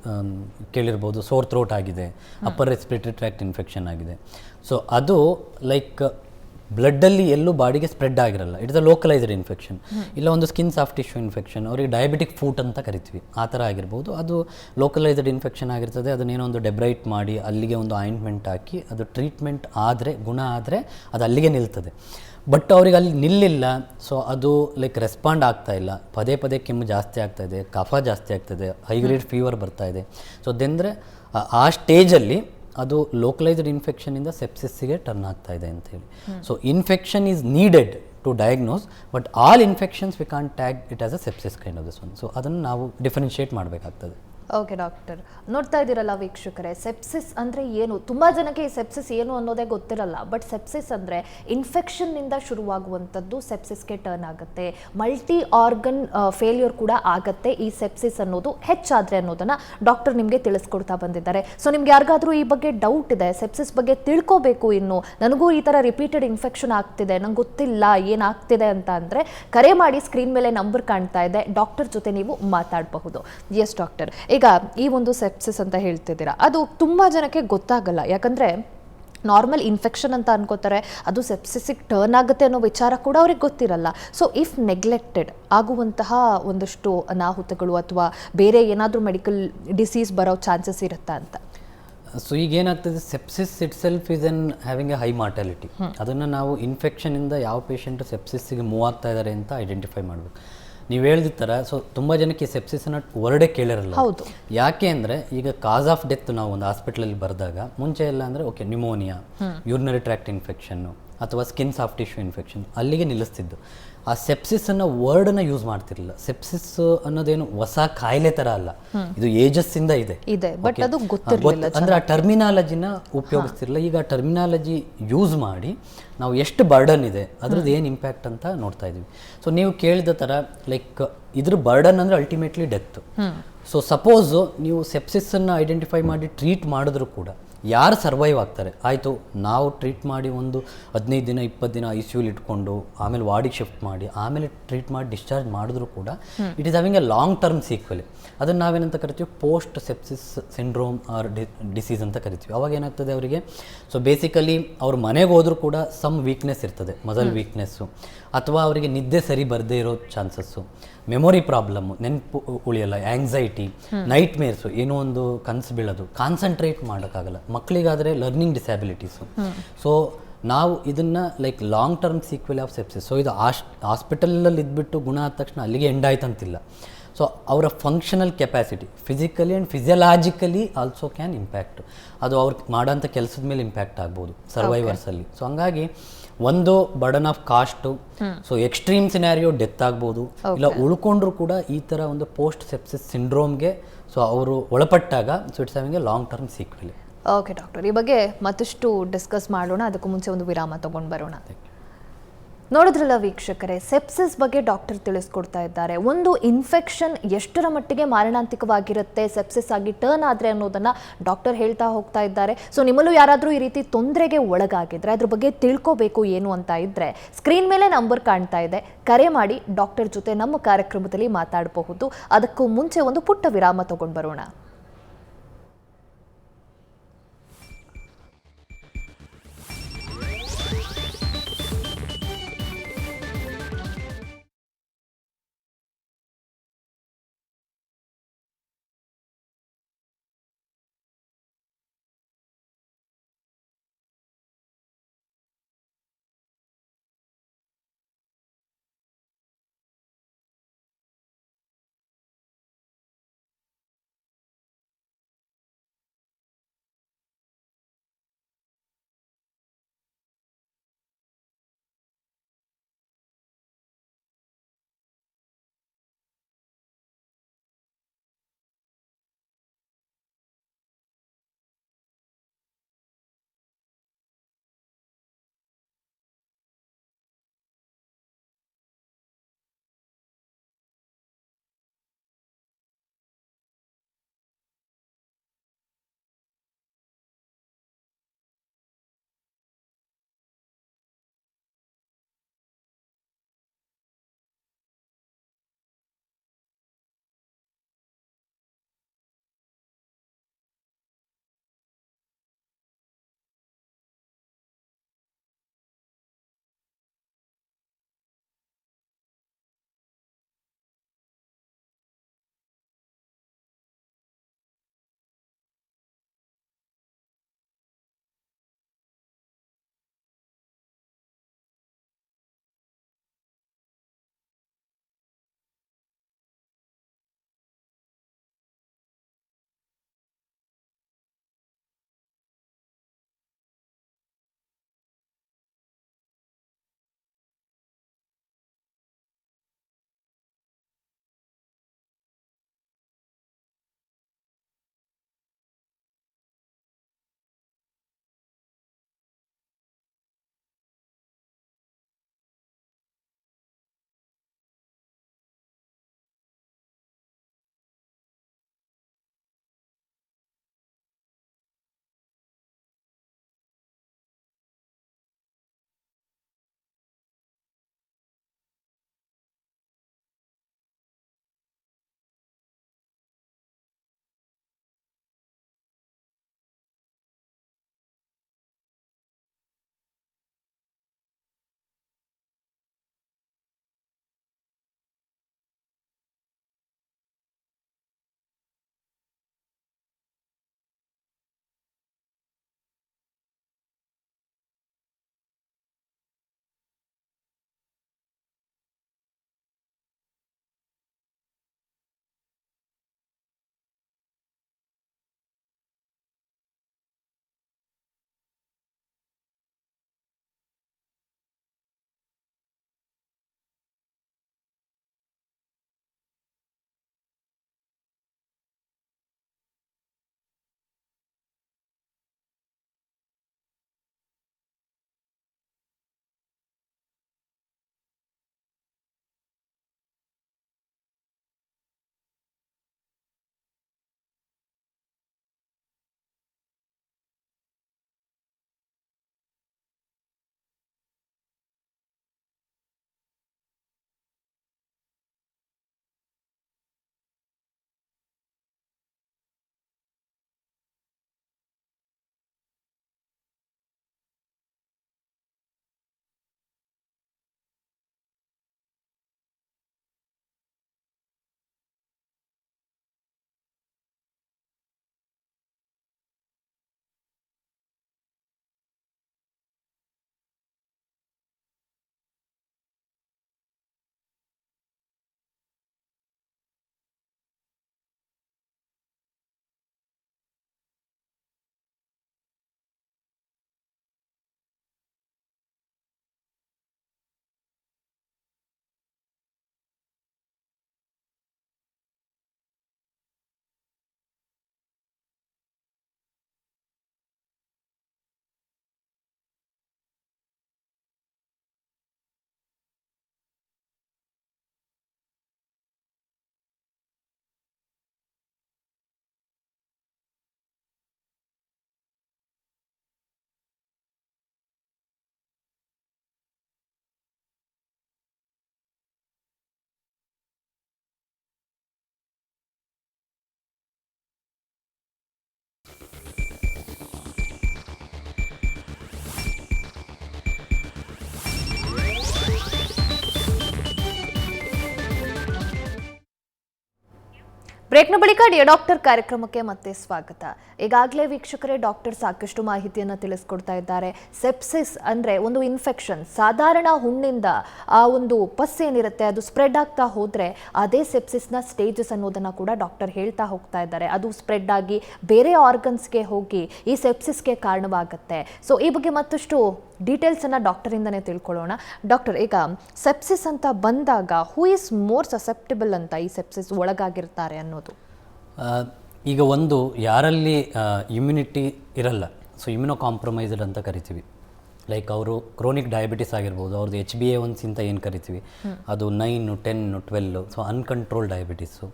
ಕೇಳಿರ್ಬೋದು, ಸೋರ್ ಥ್ರೋಟ್ ಆಗಿದೆ, ಅಪ್ಪರ್ ರೆಸ್ಪಿರೇಟರಿ ಟ್ರ್ಯಾಕ್ಟ್ ಇನ್ಫೆಕ್ಷನ್ ಆಗಿದೆ. ಸೊ ಅದು ಲೈಕ್ ಬ್ಲಡ್ಡಲ್ಲಿ ಎಲ್ಲೂ ಬಾಡಿಗೆ ಸ್ಪ್ರೆಡ್ ಆಗಿರಲ್ಲ, ಇಟ್ಸ್ ಅ ಲೋಕಲೈಸ್ಡ್ ಇನ್ಫೆಕ್ಷನ್. ಇಲ್ಲ ಒಂದು ಸ್ಕಿನ್ ಸಾಫ್ಟ್ ಟಿಶ್ಯೂ ಇನ್ಫೆಕ್ಷನ್, ಅವರಿಗೆ ಡಯಾಬಿಟಿಕ್ ಫೂಟ್ ಅಂತ ಕರಿತೀವಿ, ಆ ಥರ ಆಗಿರ್ಬೋದು. ಅದು ಲೋಕಲೈಸ್ಡ್ ಇನ್ಫೆಕ್ಷನ್ ಆಗಿರ್ತದೆ. ಅದನ್ನೇನೋ ಒಂದು ಡೆಬ್ರೈಟ್ ಮಾಡಿ ಅಲ್ಲಿಗೆ ಒಂದು ಆಯಿಂಟ್ಮೆಂಟ್ ಹಾಕಿ ಅದು ಟ್ರೀಟ್ಮೆಂಟ್ ಆದರೆ, ಗುಣ ಆದರೆ ಅದು ಅಲ್ಲಿಗೆ ನಿಲ್ತದೆ. ಬಟ್ ಅವ್ರಿಗೆ ಅಲ್ಲಿ ನಿಲ್ಲಿಲ್ಲ, ಸೊ ಅದು ಲೈಕ್ ರೆಸ್ಪಾಂಡ್ ಆಗ್ತಾ ಇಲ್ಲ, ಪದೇ ಪದೇ ಕೆಮ್ಮು ಜಾಸ್ತಿ ಆಗ್ತಾ ಇದೆ, ಕಫ ಜಾಸ್ತಿ ಆಗ್ತದೆ, ಹೈ ಗ್ರೇಡ್ ಫೀವರ್ ಬರ್ತಾ ಇದೆ. ಸೊ ಅದೆಂದರೆ ಆ ಸ್ಟೇಜಲ್ಲಿ ಅದು ಲೋಕಲೈಸ್ಡ್ ಇನ್ಫೆಕ್ಷನಿಂದ ಸೆಪ್ಸಿಸ್ಸಿಗೆ ಟರ್ನ್ ಆಗ್ತಾ ಇದೆ ಅಂತೇಳಿ. So infection is needed to diagnose, but all infections we can't tag it as a sepsis kind of this one. So ಅದನ್ನು ನಾವು ಡಿಫರೆನ್ಷಿಯೇಟ್ ಮಾಡಬೇಕಾಗ್ತದೆ. ಓಕೆ ಡಾಕ್ಟರ್, ನೋಡ್ತಾ ಇದ್ದೀರಲ್ಲ ವೀಕ್ಷಕರೇ, ಸೆಪ್ಸಿಸ್ ಅಂದರೆ ಏನು? ತುಂಬ ಜನಕ್ಕೆ ಈ ಸೆಪ್ಸಿಸ್ ಏನು ಅನ್ನೋದೇ ಗೊತ್ತಿರಲ್ಲ. ಬಟ್ ಸೆಪ್ಸಿಸ್ ಅಂದರೆ ಇನ್ಫೆಕ್ಷನ್ನಿಂದ ಶುರುವಾಗುವಂಥದ್ದು ಸೆಪ್ಸಿಸ್ಗೆ ಟರ್ನ್ ಆಗುತ್ತೆ. ಮಲ್ಟಿ ಆರ್ಗನ್ ಫೇಲ್ಯೂರ್ ಕೂಡ ಆಗುತ್ತೆ ಈ ಸೆಪ್ಸಿಸ್ ಅನ್ನೋದು ಹೆಚ್ಚಾದರೆ ಅನ್ನೋದನ್ನು ಡಾಕ್ಟರ್ ನಿಮಗೆ ತಿಳಿಸ್ಕೊಡ್ತಾ ಬಂದಿದ್ದಾರೆ. ಸೊ ನಿಮ್ಗೆ ಯಾರಿಗಾದರೂ ಈ ಬಗ್ಗೆ ಡೌಟ್ ಇದೆ, ಸೆಪ್ಸಿಸ್ ಬಗ್ಗೆ ತಿಳ್ಕೋಬೇಕು, ಇನ್ನು ನನಗೂ ಈ ಥರ ರಿಪೀಟೆಡ್ ಇನ್ಫೆಕ್ಷನ್ ಆಗ್ತಿದೆ, ನಂಗೆ ಗೊತ್ತಿಲ್ಲ ಏನಾಗ್ತಿದೆ ಅಂತ ಅಂದರೆ ಕರೆ ಮಾಡಿ. ಸ್ಕ್ರೀನ್ ಮೇಲೆ ನಂಬರ್ ಕಾಣ್ತಾ ಇದೆ, ಡಾಕ್ಟರ್ ಜೊತೆ ನೀವು ಮಾತಾಡಬಹುದು. ಎಸ್ ಡಾಕ್ಟರ್, ಈಗ ಈ ಒಂದು ಸೆಪ್ಸಿಸ್ ಅಂತ ಹೇಳ್ತಿದ್ದೀರಾ, ಅದು ತುಂಬ ಜನಕ್ಕೆ ಗೊತ್ತಾಗಲ್ಲ. ಯಾಕಂದರೆ ನಾರ್ಮಲ್ ಇನ್ಫೆಕ್ಷನ್ ಅಂತ ಅನ್ಕೋತಾರೆ, ಅದು ಸೆಪ್ಸಿಸಿಗೆ ಟರ್ನ್ ಆಗುತ್ತೆ ಅನ್ನೋ ವಿಚಾರ ಕೂಡ ಅವ್ರಿಗೆ ಗೊತ್ತಿರಲ್ಲ. ಸೊ ಇಫ್ ನೆಗ್ಲೆಕ್ಟೆಡ್ ಆಗುವಂತಹ ಒಂದಷ್ಟು ಅನಾಹುತಗಳು ಅಥವಾ ಬೇರೆ ಏನಾದರೂ ಮೆಡಿಕಲ್ ಡಿಸೀಸ್ ಬರೋ ಚಾನ್ಸಸ್ ಇರುತ್ತಾ ಅಂತ? ಸೊ ಈಗ ಏನಾಗ್ತದೆ, sepsis it self is N having A high mortality. ಅದನ್ನು ನಾವು ಇನ್ಫೆಕ್ಷನಿಂದ ಯಾವ ಪೇಷಂಟ್ ಸೆಪ್ಸಿಸ್ಗೆ ಮೂವ್ ಆಗ್ತಾ ಇದ್ದಾರೆ ಅಂತ ಐಡೆಂಟಿಫೈ ಮಾಡಬೇಕು. ನೀವು ಹೇಳಿದ ಥರ, ಸೊ ತುಂಬ ಜನಕ್ಕೆ ಸೆಪ್ಸಿಸ್ನ ವರ್ಡೇ ಕೇಳಿರಲ್ಲ. ಹೌದು. ಯಾಕೆ ಅಂದರೆ ಈಗ ಕಾಸ್ ಆಫ್ ಡೆತ್ ನಾವು ಒಂದು ಹಾಸ್ಪಿಟ್ಲಲ್ಲಿ ಬರೆದಾಗ ಮುಂಚೆ ಎಲ್ಲ ಅಂದರೆ okay pneumonia, urinary tract infection ಅಥವಾ ಸ್ಕಿನ್ ಸಾಫ್ಟ್ ಟಿಶ್ಯೂ ಇನ್ಫೆಕ್ಷನ್ ಅಲ್ಲಿಗೆ ನಿಲ್ಲಿಸ್ತಿದ್ದು. ಆ ಸೆಪ್ಸಿಸ್ ಅನ್ನೋ ವರ್ಡನ್ನು ಯೂಸ್ ಮಾಡ್ತಿರ್ಲಿಲ್ಲ. ಸೆಪ್ಸಿಸ್ ಅನ್ನೋದೇನು ಹೊಸ ಕಾಯಿಲೆ ಥರ ಅಲ್ಲ, ಇದು ಏಜಸ್ ಇಂದ ಇದೆ, ಬಟ್ ಅದು ಗೊತ್ತಿರಲಿಲ್ಲ. ಅಂದ್ರೆ ಆ ಟರ್ಮಿನಾಲಜಿನ ಉಪಯೋಗಿಸ್ತಿರಲಿಲ್ಲ. ಈಗ ಟರ್ಮಿನಾಲಜಿ ಯೂಸ್ ಮಾಡಿ ನಾವು ಎಷ್ಟು ಬರ್ಡನ್ ಇದೆ, ಅದ್ರದ್ದು ಏನು ಇಂಪ್ಯಾಕ್ಟ್ ಅಂತ ನೋಡ್ತಾ ಇದೀವಿ. ಸೊ ನೀವು ಕೇಳಿದ ಥರ ಲೈಕ್ ಇದ್ರ ಬರ್ಡನ್ ಅಂದರೆ ಅಲ್ಟಿಮೇಟ್ಲಿ ಡೆತ್. ಸೊ ಸಪೋಸು ನೀವು ಸೆಪ್ಸಿಸನ್ನು ಐಡೆಂಟಿಫೈ ಮಾಡಿ ಟ್ರೀಟ್ ಮಾಡಿದ್ರು ಕೂಡ ಯಾರು ಸರ್ವೈವ್ ಆಗ್ತಾರೆ, ಆಯಿತು ನಾವು ಟ್ರೀಟ್ ಮಾಡಿ ಒಂದು 15 ದಿನ 20 ದಿನ ಐ ಸಿ ಯುಲಿ ಇಟ್ಕೊಂಡು ಆಮೇಲೆ ವಾರ್ಡಿಗೆ ಶಿಫ್ಟ್ ಮಾಡಿ ಆಮೇಲೆ ಟ್ರೀಟ್ ಮಾಡಿ ಡಿಸ್ಚಾರ್ಜ್ ಮಾಡಿದ್ರು ಕೂಡ it is having a long term sequel. ಅದನ್ನು ನಾವೇನಂತ ಕರಿತೀವಿ, post sepsis syndrome or disease ಅಂತ ಕರಿತೀವಿ. ಅವಾಗ ಏನಾಗ್ತದೆ ಅವರಿಗೆ, ಸೊ ಬೇಸಿಕಲಿ ಅವ್ರ ಮನೆಗೆ ಹೋದರೂ ಕೂಡ ಸಮ್ ವೀಕ್ನೆಸ್ ಇರ್ತದೆ, ಮಸಲ್ ವೀಕ್ನೆಸ್ಸು, ಅಥವಾ ಅವರಿಗೆ ನಿದ್ದೆ ಸರಿ ಬರದೇ ಇರೋ ಚಾನ್ಸಸ್ಸು, ಮೆಮೊರಿ ಪ್ರಾಬ್ಲಮ್ಮು, ನೆನಪು ಉಳಿಯಲ್ಲ, ಆ್ಯಂಗ್ಸೈಟಿ, ನೈಟ್ ಮೇರ್ಸು, ಏನೋ ಒಂದು ಕನಸು ಬೀಳೋದು, ಕಾನ್ಸಂಟ್ರೇಟ್ ಮಾಡೋಕ್ಕಾಗಲ್ಲ. ಮಕ್ಕಳಿಗಾದರೆ ಲರ್ನಿಂಗ್ ಡಿಸ್ಯಾಬಿಲಿಟೀಸು. ಸೊ ನಾವು ಇದನ್ನು like long term sequel of sepsis. So ಇದು ಹಾಸ್ಪಿಟಲಲ್ಲಿ ಇದ್ಬಿಟ್ಟು ಗುಣ ಆದ ತಕ್ಷಣ ಅಲ್ಲಿಗೆ ಎಂಡ್ ಆಯ್ತಂತಿಲ್ಲ. ಸೊ ಅವರ functional capacity physically and physiologically also can impact. ಅದು ಅವ್ರಿಗೆ ಮಾಡೋಂಥ ಕೆಲಸದ ಮೇಲೆ ಇಂಪ್ಯಾಕ್ಟ್ ಆಗ್ಬೋದು ಸರ್ವೈವರ್ಸಲ್ಲಿ. ಸೊ ಹಂಗಾಗಿ ಒಂದು burden of cost, so extreme scenario death ಆಗ್ಬೋದು, ಇಲ್ಲ ಉಳ್ಕೊಂಡ್ರು ಕೂಡ ಈ ಥರ ಒಂದು ಪೋಸ್ಟ್ ಸೆಪ್ಸಿಸ್ ಸಿಂಡ್ರೋಮ್ಗೆ ಸೊ ಅವರು ಒಳಪಟ್ಟಾಗ so it's having a long term sequel. Okay doctor, ಈ ಬಗ್ಗೆ ಮತ್ತಷ್ಟು ಡಿಸ್ಕಸ್ ಮಾಡೋಣ. ಅದಕ್ಕೂ ಮುಂಚೆ ಒಂದು ವಿರಾಮ ತಗೊಂಡು ಬರೋಣ. ನೋಡಿದ್ರಲ್ಲ ವೀಕ್ಷಕರೇ, ಸೆಪ್ಸಿಸ್ ಬಗ್ಗೆ ಡಾಕ್ಟರ್ ತಿಳಿಸ್ಕೊಡ್ತಾ ಇದ್ದಾರೆ. ಒಂದು ಇನ್ಫೆಕ್ಷನ್ ಎಷ್ಟರ ಮಟ್ಟಿಗೆ ಮಾರಣಾಂತಿಕವಾಗಿರುತ್ತೆ ಸೆಪ್ಸಿಸ್ ಆಗಿ ಟರ್ನ್ ಆದರೆ ಅನ್ನೋದನ್ನು ಡಾಕ್ಟರ್ ಹೇಳ್ತಾ ಹೋಗ್ತಾ ಇದ್ದಾರೆ. ಸೊ ನಿಮ್ಮಲ್ಲೂ ಯಾರಾದರೂ ಈ ರೀತಿ ತೊಂದರೆಗೆ ಒಳಗಾಗಿದ್ರೆ, ಅದ್ರ ಬಗ್ಗೆ ತಿಳ್ಕೋಬೇಕು ಏನು ಅಂತ ಇದ್ದರೆ ಸ್ಕ್ರೀನ್ ಮೇಲೆ ನಂಬರ್ ಕಾಣ್ತಾ ಇದೆ, ಕರೆ ಮಾಡಿ ಡಾಕ್ಟರ್ ಜೊತೆ ನಮ್ಮ ಕಾರ್ಯಕ್ರಮದಲ್ಲಿ ಮಾತಾಡಬಹುದು. ಅದಕ್ಕೂ ಮುಂಚೆ ಒಂದು ಪುಟ್ಟ ವಿರಾಮ ತಗೊಂಡು ಬರೋಣ. ಬ್ರೇಕ್ನ ಬಳಿಕ ಡಿಯರ್ ಡಾಕ್ಟರ್ ಕಾರ್ಯಕ್ರಮಕ್ಕೆ ಮತ್ತೆ ಸ್ವಾಗತ. ಈಗಾಗಲೇ ವೀಕ್ಷಕರೇ ಡಾಕ್ಟರ್ ಸಾಕಷ್ಟು ಮಾಹಿತಿಯನ್ನು ತಿಳಿಸ್ಕೊಡ್ತಾ ಇದ್ದಾರೆ. ಸೆಪ್ಸಿಸ್ ಅಂದರೆ ಒಂದು ಇನ್ಫೆಕ್ಷನ್, ಸಾಧಾರಣ ಹುಣ್ಣಿಂದ ಆ ಒಂದು ಪಸ್ ಏನಿರುತ್ತೆ ಅದು ಸ್ಪ್ರೆಡ್ ಆಗ್ತಾ ಹೋದರೆ ಅದೇ ಸೆಪ್ಸಿಸ್ನ ಸ್ಟೇಜಸ್ ಅನ್ನೋದನ್ನು ಕೂಡ ಡಾಕ್ಟರ್ ಹೇಳ್ತಾ ಹೋಗ್ತಾ ಇದ್ದಾರೆ. ಅದು ಸ್ಪ್ರೆಡ್ ಆಗಿ ಬೇರೆ ಆರ್ಗನ್ಸ್ಗೆ ಹೋಗಿ ಈ ಸೆಪ್ಸಿಸ್ಗೆ ಕಾರಣವಾಗುತ್ತೆ. ಸೊ ಈ ಬಗ್ಗೆ ಮತ್ತಷ್ಟು ಡೀಟೇಲ್ಸನ್ನು ಡಾಕ್ಟರಿಂದನೇ ತಿಳ್ಕೊಳ್ಳೋಣ. ಡಾಕ್ಟರ್, ಈಗ ಸೆಪ್ಸಿಸ್ ಅಂತ ಬಂದಾಗ ಹೂ ಈಸ್ ಮೋರ್ ಸಸೆಪ್ಟಿಬಲ್ ಅಂತ ಈ ಸೆಪ್ಸಿಸ್ ಒಳಗಾಗಿರ್ತಾರೆ ಅನ್ನೋದು? ಈಗ ಒಂದು ಯಾರಲ್ಲಿ ಇಮ್ಯುನಿಟಿ ಇರಲ್ಲ, ಸೊ ಇಮ್ಯುನೋ ಕಾಂಪ್ರಮೈಸ್ಡ್ ಅಂತ ಕರಿತೀವಿ. ಲೈಕ್ ಅವರು ಕ್ರೋನಿಕ್ ಡಯಾಬಿಟಿಸ್ ಆಗಿರ್ಬೋದು, ಅವ್ರದ್ದು HbA1c ಅಂತ ಏನು ಕರಿತೀವಿ ಅದು 9, 10, 12, ಸೊ ಅನ್ಕಂಟ್ರೋಲ್ ಡಯಾಬಿಟಿಸು.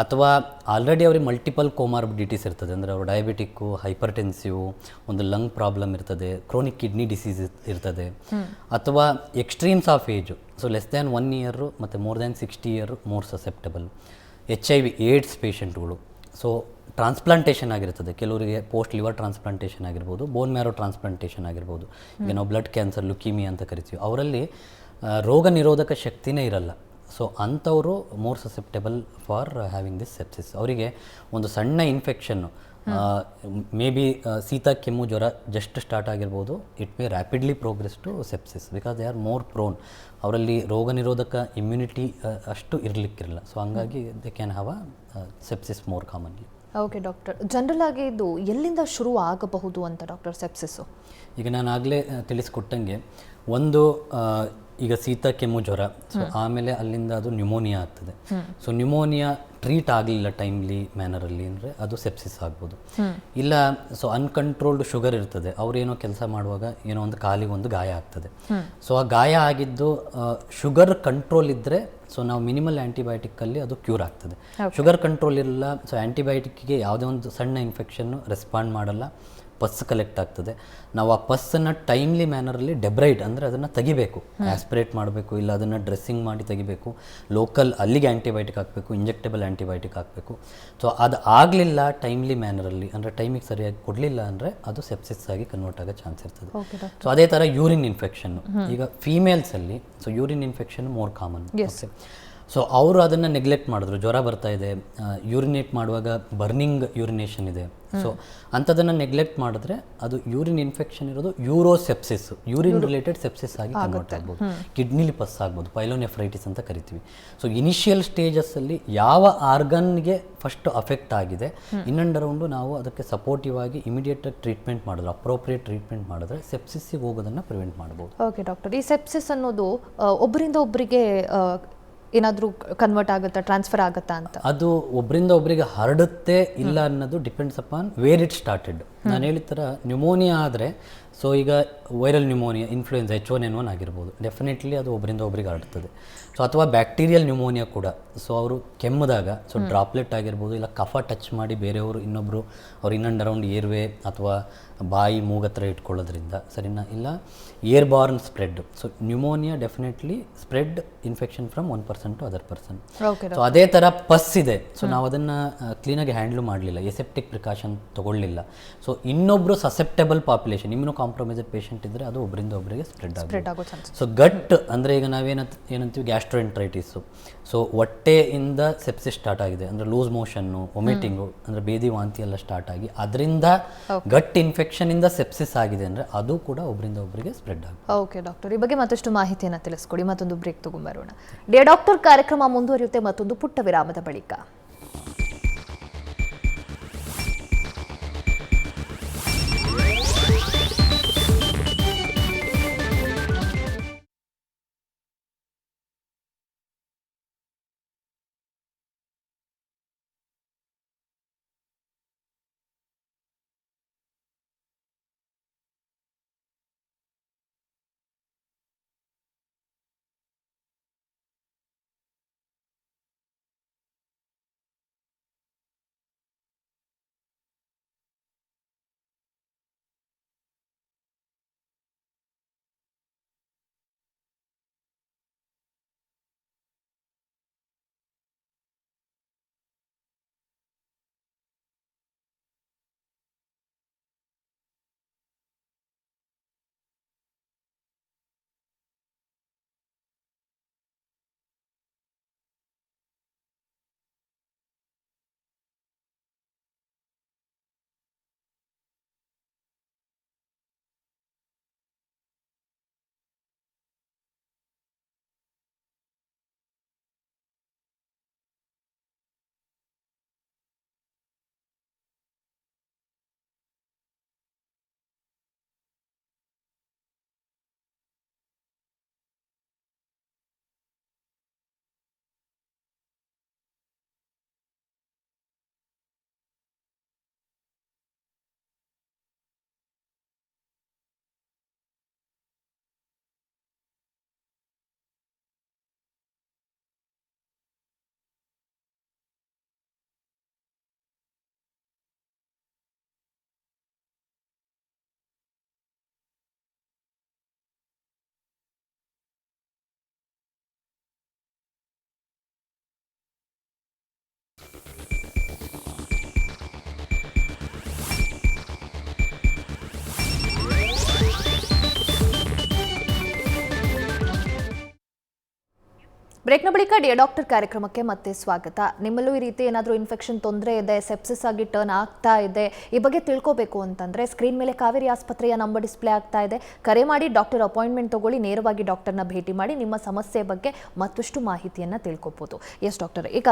ಅಥವಾ ಆಲ್ರೆಡಿ ಅವ್ರಿಗೆ ಮಲ್ಟಿಪಲ್ ಕೋಮಾರ್ಬಿಡಿಟೀಸ್ ಇರ್ತದೆ, ಅಂದರೆ ಅವರು ಡಯಾಬಿಟಿಕ್ಕು, ಹೈಪರ್ಟೆನ್ಸಿವ್, ಒಂದು ಲಂಗ್ ಪ್ರಾಬ್ಲಮ್ ಇರ್ತದೆ, ಕ್ರೋನಿಕ್ ಕಿಡ್ನಿ ಡಿಸೀಸ್ ಇರ್ತದೆ, ಅಥವಾ extremes of age, so less than 1 year ಮತ್ತು more than 60 year more susceptible. HIV AIDS ಪೇಷಂಟ್ಗಳು, ಸೊ ಟ್ರಾನ್ಸ್ಪ್ಲಾಂಟೇಷನ್ ಆಗಿರ್ತದೆ, ಕೆಲವರಿಗೆ ಪೋಸ್ಟ್ ಲಿವರ್ ಟ್ರಾನ್ಸ್ಪ್ಲಾಂಟೇಷನ್ ಆಗಿರ್ಬೋದು, ಬೋನ್ ಮ್ಯಾರೋ ಟ್ರಾನ್ಸ್ಪ್ಲಾಂಟೇಷನ್ ಆಗಿರ್ಬೋದು, ಈಗ ನಾವು ಬ್ಲಡ್ ಕ್ಯಾನ್ಸರ್, ಲುಕೀಮಿಯಾ ಅಂತ ಕರಿತೀವಿ, ಅವರಲ್ಲಿ ರೋಗ ನಿರೋಧಕ ಶಕ್ತಿನೇ ಇರಲ್ಲ. ಸೊ ಅಂಥವರು more susceptible for having this sepsis. ಅವರಿಗೆ ಒಂದು ಸಣ್ಣ ಇನ್ಫೆಕ್ಷನ್ನು, ಮೇ ಬಿ ಶೀತ, ಕೆಮ್ಮು, ಜ್ವರ ಜಸ್ಟ್ ಸ್ಟಾರ್ಟ್ ಆಗಿರ್ಬೋದು, it may rapidly progress to sepsis because they are more prone. ಅವರಲ್ಲಿ ರೋಗ ನಿರೋಧಕ ಇಮ್ಯುನಿಟಿ ಅಷ್ಟು ಇರಲಿಕ್ಕಿರಲ್ಲ. ಸೊ ಹಂಗಾಗಿ they can have a sepsis more commonly. Okay doctor, general ಆಗಿ ಇದು ಎಲ್ಲಿಂದ ಶುರು ಆಗಬಹುದು ಅಂತ ಡಾಕ್ಟರ್ ಸೆಪ್ಸಿಸ್ಸು? ಈಗ ನಾನು ಆಗಲೇ ತಿಳಿಸ್ಕೊಟ್ಟಂಗೆ, ಒಂದು ಈಗ ಶೀತ, ಕೆಮ್ಮು, ಜ್ವರ, ಸೊ ಆಮೇಲೆ ಅಲ್ಲಿಂದ ಅದು ನ್ಯೂಮೋನಿಯಾ ಆಗ್ತದೆ. ಸೊ ನ್ಯೂಮೋನಿಯಾ ಟ್ರೀಟ್ ಆಗಲಿಲ್ಲ ಟೈಮ್ಲಿ ಮ್ಯಾನರಲ್ಲಿ ಅಂದರೆ ಅದು ಸೆಪ್ಸಿಸ್ ಆಗ್ಬೋದು. ಇಲ್ಲ, ಸೊ ಅನ್ಕಂಟ್ರೋಲ್ಡ್ ಶುಗರ್ ಇರ್ತದೆ, ಅವ್ರೇನೋ ಕೆಲಸ ಮಾಡುವಾಗ ಏನೋ ಒಂದು ಕಾಲಿಗೆ ಒಂದು ಗಾಯ ಆಗ್ತದೆ. ಸೊ ಆ ಗಾಯ ಆಗಿದ್ದು ಶುಗರ್ ಕಂಟ್ರೋಲ್ ಇದ್ದರೆ, ಸೊ ನಾವು ಮಿನಿಮಲ್ ಆ್ಯಂಟಿಬಯೋಟಿಕ್ಕಲ್ಲಿ ಅದು ಕ್ಯೂರ್ ಆಗ್ತದೆ. ಶುಗರ್ ಕಂಟ್ರೋಲ್ ಇರಲ್ಲ, ಸೊ ಆ್ಯಂಟಿಬಯೋಟಿಕ್ಗೆ ಯಾವುದೇ ಒಂದು ಸಣ್ಣ ಇನ್ಫೆಕ್ಷನ್ನು ರೆಸ್ಪಾಂಡ್ ಮಾಡಲ್ಲ, ಪಸ್ ಕಲೆಕ್ಟ್ ಆಗ್ತದೆ. ನಾವು ಆ ಪಸ್ಸನ್ನು ಟೈಮ್ಲಿ ಮ್ಯಾನರಲ್ಲಿ ಡೆಬ್ರೈಡ್ ಅಂದರೆ ಅದನ್ನು ತೆಗಿಬೇಕು, ಆಸ್ಪಿರೇಟ್ ಮಾಡಬೇಕು, ಇಲ್ಲ ಅದನ್ನು ಡ್ರೆಸ್ಸಿಂಗ್ ಮಾಡಿ ತೆಗಿಬೇಕು, ಲೋಕಲ್ ಅಲ್ಲಿಗೆ ಆ್ಯಂಟಿಬಯೋಟಿಕ್ ಹಾಕಬೇಕು, ಇಂಜೆಕ್ಟೇಬಲ್ ಆ್ಯಂಟಿಬಯೋಟಿಕ್ ಹಾಕಬೇಕು. ಸೊ ಅದು ಆಗಲಿಲ್ಲ ಟೈಮ್ಲಿ ಮ್ಯಾನರಲ್ಲಿ, ಅಂದರೆ ಟೈಮಿಗೆ ಸರಿಯಾಗಿ ಕೊಡಲಿಲ್ಲ ಅಂದರೆ ಅದು ಸೆಪ್ಸಿಸ್ ಆಗಿ ಕನ್ವರ್ಟ್ ಆಗೋ ಚಾನ್ಸ್ ಇರ್ತದೆ. ಸೊ ಅದೇ ಥರ ಯೂರಿನ್ ಇನ್ಫೆಕ್ಷನ್ನು, ಈಗ ಫೀಮೇಲ್ಸಲ್ಲಿ so urine infection more common. So ಅವರು ಅದನ್ನು ನೆಗ್ಲೆಕ್ಟ್ ಮಾಡಿದ್ರು, ಜ್ವರ ಬರ್ತಾ ಇದೆ, ಯೂರಿನೇಟ್ ಮಾಡುವಾಗ ಬರ್ನಿಂಗ್ ಯೂರಿನೇಷನ್ ಇದೆ, ಸೊ ಅಂಥದನ್ನು ನೆಗ್ಲೆಕ್ಟ್ ಮಾಡಿದ್ರೆ ಅದು ಯೂರಿನ್ ಇನ್ಫೆಕ್ಷನ್ ಇರೋದು ಯೂರೋಸೆಪ್ಸಿಸ್, ಯೂರಿನ್ ರಿಲೇಟೆಡ್ ಸೆಪ್ಸಿಸ್ ಆಗಿ ಕನ್ವರ್ಟ್ ಆಗ್ಬೋದು, ಕಿಡ್ನಿಲಿ ಪಸ್ ಆಗ್ಬೋದು, ಪೈಲೋನೆಫ್ರೈಟಿಸ್ ಅಂತ ಕರಿತೀವಿ. ಸೊ ಇನಿಷಿಯಲ್ ಸ್ಟೇಜಸ್ಸಲ್ಲಿ ಯಾವ ಆರ್ಗನ್ಗೆ ಫಸ್ಟ್ ಅಫೆಕ್ಟ್ ಆಗಿದೆ, ಇನ್ ಅಂಡ್ ಅರೌಂಡು ನಾವು ಅದಕ್ಕೆ ಸಪೋರ್ಟಿವ್ ಆಗಿ ಇಮಿಡಿಯೇಟ್ ಟ್ರೀಟ್ಮೆಂಟ್ ಮಾಡಿದ್ರೆ, ಅಪ್ರೋಪ್ರಿಯೇಟ್ ಟ್ರೀಟ್ಮೆಂಟ್ ಮಾಡಿದ್ರೆ ಸೆಪ್ಸಿಸ್ಸಿಗೆ ಹೋಗೋದನ್ನು ಪ್ರಿವೆಂಟ್ ಮಾಡ್ಬೋದು. ಓಕೆ ಡಾಕ್ಟರ್, ಈ ಸೆಪ್ಸಿಸ್ ಅನ್ನೋದು ಒಬ್ಬರಿಂದ ಒಬ್ಬರಿಗೆ ಏನಾದರೂ ಕನ್ವರ್ಟ್ ಆಗುತ್ತಾ, ಟ್ರಾನ್ಸ್ಫರ್ ಆಗುತ್ತಾ ಅಂತ? ಅದು ಒಬ್ಬರಿಂದ ಒಬ್ಬರಿಗೆ ಹರಡುತ್ತೆ ಇಲ್ಲ ಅನ್ನೋದು depends upon where it started. ನಾನು ಹೇಳಿದ ಥರ ನ್ಯೂಮೋನಿಯಾ ಆದರೆ, ಸೊ ಈಗ ವೈರಲ್ ನ್ಯೂಮೋನಿಯಾ, ಇನ್ಫ್ಲೂಯೆನ್ಸ್ H1N1 ಆಗಿರ್ಬೋದು, ಡೆಫಿನೆಟ್ಲಿ ಅದು ಒಬ್ಬರಿಂದ ಒಬ್ಬರಿಗೆ ಹರಡ್ತದೆ. ಸೊ ಅಥವಾ ಬ್ಯಾಕ್ಟೀರಿಯಲ್ ನ್ಯೂಮೋನಿಯಾ ಕೂಡ, ಸೊ ಅವರು ಕೆಮ್ಮಿದಾಗ, ಸೊ ಡ್ರಾಪ್ಲೆಟ್ ಆಗಿರ್ಬೋದು, ಇಲ್ಲ ಕಫ ಟಚ್ ಮಾಡಿ ಬೇರೆಯವರು ಇನ್ನೊಬ್ಬರು ಅವ್ರು ಇನ್ ಅಂಡ್ ಅರೌಂಡ್ ಏರ್ವೇ ಅಥವಾ ಬಾಯಿ ಮೂಗತ್ರ ಇಟ್ಕೊಳ್ಳೋದ್ರಿಂದ, ಸರಿನಾ, ಇಲ್ಲ airborne spread. So pneumonia definitely spread infection from 1% to other person. So ಅದೇ ಥರ ಪಸ್ ಇದೆ, ಸೊ ನಾವು ಅದನ್ನು ಕ್ಲೀನಾಗಿ ಹ್ಯಾಂಡ್ಲ್ ಮಾಡಲಿಲ್ಲ, ಎಸೆಪ್ಟಿಕ್ ಪ್ರಿಕಾಷನ್ ತೊಗೊಳ್ಳಿಲ್ಲ, ಸೊ ಇನ್ನೊಬ್ಬರು ಸಸೆಪ್ಟೆಬಲ್ ಪಾಪ್ಯುಲೇಷನ್, ಇಮ್ಯುನೋ ಕಾಂಪ್ರಮೈಸ್ಡ್ ಪೇಷಂಟ್ ಇದ್ದರೆ ಅದು ಒಬ್ಬರಿಂದ ಒಬ್ಬರಿಗೆ ಸ್ಪ್ರೆಡ್ ಆಗುತ್ತೆ. ಸೊ ಗಟ್ ಅಂದರೆ ಈಗ ಏನಂತೀವಿ ಗ್ಯಾಸ್ಟ್ರೋಎಂಟ್ರೈಟಿಸು, ಸೊ ಹೊಟ್ಟೆಯಿಂದ ಸೆಪ್ಸಿಸ್ ಸ್ಟಾರ್ಟ್ ಆಗಿದೆ ಅಂದರೆ ಲೂಸ್ ಮೋಷನ್ನು, ವೊಮಿಟಿಂಗು ಅಂದರೆ ಬೇದಿ ವಾಂತಿ ಎಲ್ಲ ಸ್ಟಾರ್ಟ್ ಆಗಿ ಅದರಿಂದ ಗಟ್ ಇನ್ಫೆಕ್ಷನ್ ಇಂದ ಸೆಪ್ಸಿಸ್ ಆಗಿದೆ ಅಂದರೆ ಅದು ಕೂಡ ಒಬ್ಬರಿಂದ ಒಬ್ಬರಿಗೆ ಸ್ಪ್ರೆಡ್ ಆಗುತ್ತೆ. ಓಕೆ ಡಾಕ್ಟರ್, ಈ ಬಗ್ಗೆ ಮತ್ತಷ್ಟು ಮಾಹಿತಿಯನ್ನು ತಿಳಿಸ್ಕೊಡಿ. ಮತ್ತೊಂದು ಬ್ರೇಕ್ ತಗೊಂಡ್ಬರೋಣ. ಡಿಯರ್ ಡಾಕ್ಟರ್ ಕಾರ್ಯಕ್ರಮ ಮುಂದುವರಿಯುತ್ತೆ ಮತ್ತೊಂದು ಪುಟ್ಟ ವಿರಾಮದ ಬಳಿಕ. ಬ್ರೇಕ್ನ ಬಳಿಕ ಡಿಯರ್ ಡಾಕ್ಟರ್ ಕಾರ್ಯಕ್ರಮಕ್ಕೆ ಮತ್ತೆ ಸ್ವಾಗತ. ನಿಮ್ಮಲ್ಲೂ ಈ ರೀತಿ ಏನಾದರೂ ಇನ್ಫೆಕ್ಷನ್ ತೊಂದರೆ ಇದೆ, ಸೆಪ್ಸಿಸ್ ಆಗಿ ಟರ್ನ್ ಆಗ್ತಾ ಇದೆ, ಈ ಬಗ್ಗೆ ತಿಳ್ಕೋಬೇಕು ಅಂತಂದ್ರೆ ಸ್ಕ್ರೀನ್ ಮೇಲೆ ಕಾವೇರಿ ಆಸ್ಪತ್ರೆಯ ನಂಬರ್ ಡಿಸ್ಪ್ಲೇ ಆಗ್ತಾ ಇದೆ. ಕರೆ ಮಾಡಿ ಡಾಕ್ಟರ್ ಅಪಾಯಿಂಟ್ಮೆಂಟ್ ತಗೊಳ್ಳಿ, ನೇರವಾಗಿ ಡಾಕ್ಟರ್ನ ಭೇಟಿ ಮಾಡಿ ನಿಮ್ಮ ಸಮಸ್ಯೆ ಬಗ್ಗೆ ಮತ್ತಷ್ಟು ಮಾಹಿತಿಯನ್ನು ತಿಳ್ಕೊಬೋದು. ಎಸ್ ಡಾಕ್ಟರ್, ಈಗ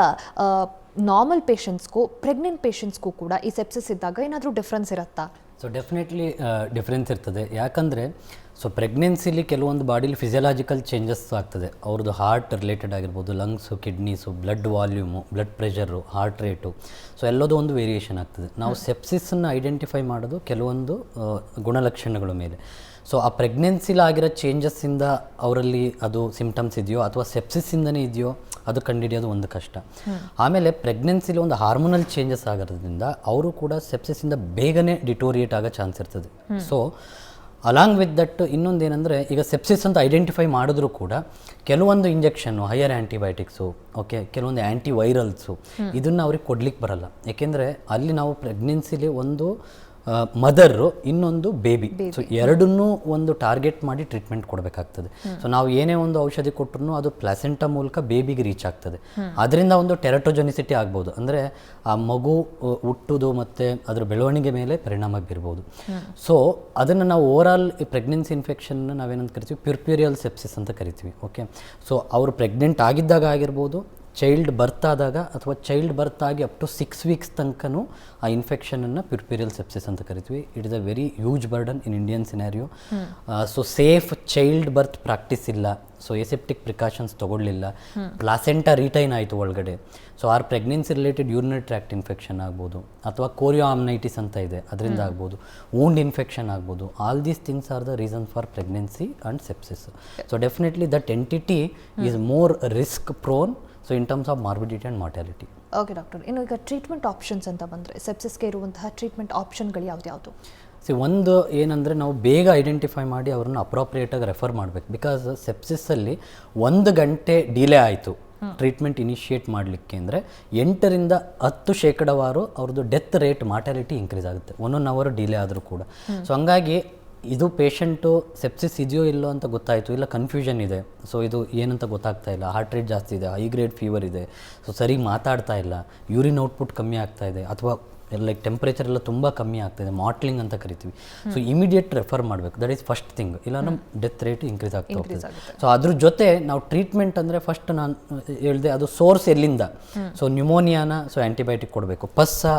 ನಾರ್ಮಲ್ ಪೇಷಂಟ್ಸ್ಗೂ ಪ್ರೆಗ್ನೆಂಟ್ ಪೇಷಂಟ್ಸ್ಗೂ ಕೂಡ ಈ ಸೆಪ್ಸಿಸ್ ಇದ್ದಾಗ ಏನಾದರೂ ಡಿಫ್ರೆನ್ಸ್ ಇರುತ್ತಾ? ಸೊ ಡೆಫಿನೆಟ್ಲಿ ಡಿಫ್ರೆನ್ಸ್ ಇರ್ತದೆ. ಯಾಕಂದರೆ ಸೊ ಪ್ರೆಗ್ನೆನ್ಸಿಲಿ ಕೆಲವೊಂದು ಬಾಡಿಲಿ ಫಿಸಿಯಲಾಜಿಕಲ್ ಚೇಂಜಸ್ ಆಗ್ತದೆ. ಅವ್ರದ್ದು ಹಾರ್ಟ್ ರಿಲೇಟೆಡ್ ಆಗಿರ್ಬೋದು, lungs, kidneys, blood volume, blood pressure, heart rate, so ಎಲ್ಲದೂ ಒಂದು ವೇರಿಯೇಷನ್ ಆಗ್ತದೆ. ನಾವು ಸೆಪ್ಸಿಸನ್ನು ಐಡೆಂಟಿಫೈ ಮಾಡೋದು ಕೆಲವೊಂದು ಗುಣಲಕ್ಷಣಗಳ ಮೇಲೆ. ಸೊ ಆ ಪ್ರೆಗ್ನೆನ್ಸಿಲಾಗಿರೋ ಚೇಂಜಸ್ಸಿಂದ ಅವರಲ್ಲಿ ಅದು ಸಿಂಪ್ಟಮ್ಸ್ ಇದೆಯೋ ಅಥವಾ ಸೆಪ್ಸಿಸ್ಸಿಂದನೇ ಇದೆಯೋ ಅದು ಕಂಡುಹಿಡಿಯೋದು ಒಂದು ಕಷ್ಟ. ಆಮೇಲೆ ಪ್ರೆಗ್ನೆನ್ಸಿಲಿ ಒಂದು ಹಾರ್ಮೋನಲ್ ಚೇಂಜಸ್ ಆಗೋದ್ರಿಂದ ಅವರು ಕೂಡ ಸೆಪ್ಸಿಸ್ಸಿಂದ ಬೇಗನೆ ಡಿಟೋರಿಯೇಟ್ ಆಗೋ ಚಾನ್ಸ್ ಇರ್ತದೆ. ಸೊ ಅಲಾಂಗ್ ವಿತ್ ದಟ್ ಇನ್ನೊಂದೇನೆಂದರೆ, ಈಗ ಸೆಪ್ಸಿಸ್ ಅಂತ ಐಡೆಂಟಿಫೈ ಮಾಡಿದ್ರೂ ಕೂಡ ಕೆಲವೊಂದು ಇಂಜೆಕ್ಷನ್ನು, ಹೈಯರ್ ಆ್ಯಂಟಿಬಯೋಟಿಕ್ಸು, ಓಕೆ, ಕೆಲವೊಂದು ಆ್ಯಂಟಿವೈರಲ್ಸು ಇದನ್ನು ಅವ್ರಿಗೆ ಕೊಡ್ಲಿಕ್ಕೆ ಬರಲ್ಲ. ಏಕೆಂದರೆ ಅಲ್ಲಿ ನಾವು ಪ್ರೆಗ್ನೆನ್ಸಿಲಿ ಒಂದು ಮದರು, ಇನ್ನೊಂದು ಬೇಬಿ, ಸೊ ಎರಡನ್ನೂ ಒಂದು ಟಾರ್ಗೆಟ್ ಮಾಡಿ ಟ್ರೀಟ್ಮೆಂಟ್ ಕೊಡಬೇಕಾಗ್ತದೆ. ಸೊ ನಾವು ಏನೇ ಒಂದು ಔಷಧಿ ಕೊಟ್ಟರು ಅದು ಪ್ಲಾಸೆಂಟಾ ಮೂಲಕ ಬೇಬಿಗೆ ರೀಚ್ ಆಗ್ತದೆ. ಅದರಿಂದ ಒಂದು ಟೆರಟೋಜೆನಿಸಿಟಿ ಆಗ್ಬೋದು, ಅಂದರೆ ಆ ಮಗು ಹುಟ್ಟುದು ಮತ್ತು ಅದರ ಬೆಳವಣಿಗೆ ಮೇಲೆ ಪರಿಣಾಮ ಬೀರ್ಬೋದು. ಸೊ ಅದನ್ನು ನಾವು ಓವರಾಲ್ ಪ್ರೆಗ್ನೆನ್ಸಿ ಇನ್ಫೆಕ್ಷನ್ನ ನಾವೇನಂತ ಕರಿತೀವಿ, ಪ್ಯೂರ್ಪ್ಯೂರಿಯಲ್ ಸೆಪ್ಸಿಸ್ ಅಂತ ಕರಿತೀವಿ. ಓಕೆ, ಸೊ ಅವರು ಪ್ರೆಗ್ನೆಂಟ್ ಆಗಿದ್ದಾಗ ಆಗಿರ್ಬೋದು, ಚೈಲ್ಡ್ ಬರ್ತ್ ಆದಾಗ ಅಥವಾ ಚೈಲ್ಡ್ ಬರ್ತ್ ಆಗಿ ಅಪ್ ಟು 6 ವೀಕ್ಸ್ ತನಕನೂ ಆ ಇನ್ಫೆಕ್ಷನನ್ನು ಪ್ಯೂರ್ಪ್ಯೂರಿಯಲ್ ಸೆಪ್ಸಿಸ್ ಅಂತ ಕರಿತೀವಿ. It is a very huge burden in Indian scenario. So safe child birth practice ಇಲ್ಲ, ಸೊ ಎಸೆಪ್ಟಿಕ್ ಪ್ರಿಕಾಷನ್ಸ್ ತೊಗೊಳ್ಳಿಲ್ಲ, ಪ್ಲಾಸೆಂಟಾ ರಿಟೈನ್ ಆಯಿತು ಒಳಗಡೆ, so or pregnancy related urinary tract infection ಆಗ್ಬೋದು, ಅಥವಾ ಕೋರಿಯೋಆಮ್ನೈಟಿಸ್ ಅಂತ ಇದೆ ಅದರಿಂದ ಆಗ್ಬೋದು, ವೂಂಡ್ ಇನ್ಫೆಕ್ಷನ್ ಆಗ್ಬೋದು. All these things are the reason for pregnancy and sepsis. So definitely that entity is more risk prone, so in terms of morbidity and mortality. Okay doctor, ಇನ್ನು ಈಗ treatment options ಅಂತ ಬಂದರೆ ಸೆಪ್ಸಿಸ್ಗೆ ಇರುವಂತಹ treatment ಆಪ್ಷನ್ಗಳು ಯಾವ್ದು? ಒಂದು ಏನಂದರೆ, ನಾವು ಬೇಗ ಐಡೆಂಟಿಫೈ ಮಾಡಿ ಅವ್ರನ್ನ ಅಪ್ರೋಪ್ರಿಯೇಟಾಗಿ ರೆಫರ್ ಮಾಡಬೇಕು. ಬಿಕಾಸ್ ಸೆಪ್ಸಿಸ್ಸಲ್ಲಿ 1 ಗಂಟೆ ಡಿಲೇ ಆಯಿತು ಟ್ರೀಟ್ಮೆಂಟ್ ಇನಿಷಿಯೇಟ್ ಮಾಡಲಿಕ್ಕೆ ಅಂದರೆ 8ರಿಂದ 10% ಅವ್ರದ್ದು ಡೆತ್ ರೇಟ್, ಮಾರ್ಟಾಲಿಟಿ ಇನ್ಕ್ರೀಸ್ ಆಗುತ್ತೆ 1 ಅವರ್ ಡಿಲೇ ಆದರೂ ಕೂಡ. ಸೊ ಹಂಗಾಗಿ ಇದು ಪೇಷಂಟು ಸೆಪ್ಸಿಸ್ ಇದೆಯೋ ಇಲ್ಲೋ ಅಂತ ಗೊತ್ತಾಯಿತು, ಇಲ್ಲ ಕನ್ಫ್ಯೂಷನ್ ಇದೆ, ಸೊ ಇದು ಏನಂತ ಗೊತ್ತಾಗ್ತಾ ಇಲ್ಲ, ಹಾರ್ಟ್ ರೇಟ್ ಜಾಸ್ತಿ ಇದೆ, ಹೈ ಗ್ರೇಡ್ ಫೀವರ್ ಇದೆ, ಸೊ ಸರಿ ಮಾತಾಡ್ತಾ ಇಲ್ಲ, ಯೂರಿನ್ ಔಟ್ಪುಟ್ ಕಮ್ಮಿ ಆಗ್ತಾ ಇದೆ, ಅಥವಾ ಲೈಕ್ ಟೆಂಪ್ರೇಚರ್ ಎಲ್ಲ ತುಂಬ ಕಮ್ಮಿ ಆಗ್ತಾಯಿದೆ, ಮಾಟ್ಲಿಂಗ್ ಅಂತ ಕರಿತೀವಿ. ಸೊ ಇಮಿಡಿಯೇಟ್ ರೆಫರ್ ಮಾಡಬೇಕು, ದಟ್ ಈಸ್ ಫಸ್ಟ್ ಥಿಂಗ್. ಇಲ್ಲ ನಮ್ಮ ಡೆತ್ ರೇಟ್ ಇನ್ಕ್ರೀಸ್ ಆಗ್ತಾ ಹೋಗ್ತದೆ. ಸೊ ಅದ್ರ ಜೊತೆ ನಾವು ಟ್ರೀಟ್ಮೆಂಟ್ ಅಂದರೆ ಫಸ್ಟ್ ನಾನು ಹೇಳಿದೆ, ಅದು ಸೋರ್ಸ್ ಎಲ್ಲಿಂದ, ಸೊ ನ್ಯೂಮೋನಿಯಾನ ಸೊ ಆ್ಯಂಟಿಬಯೋಟಿಕ್ ಕೊಡಬೇಕು,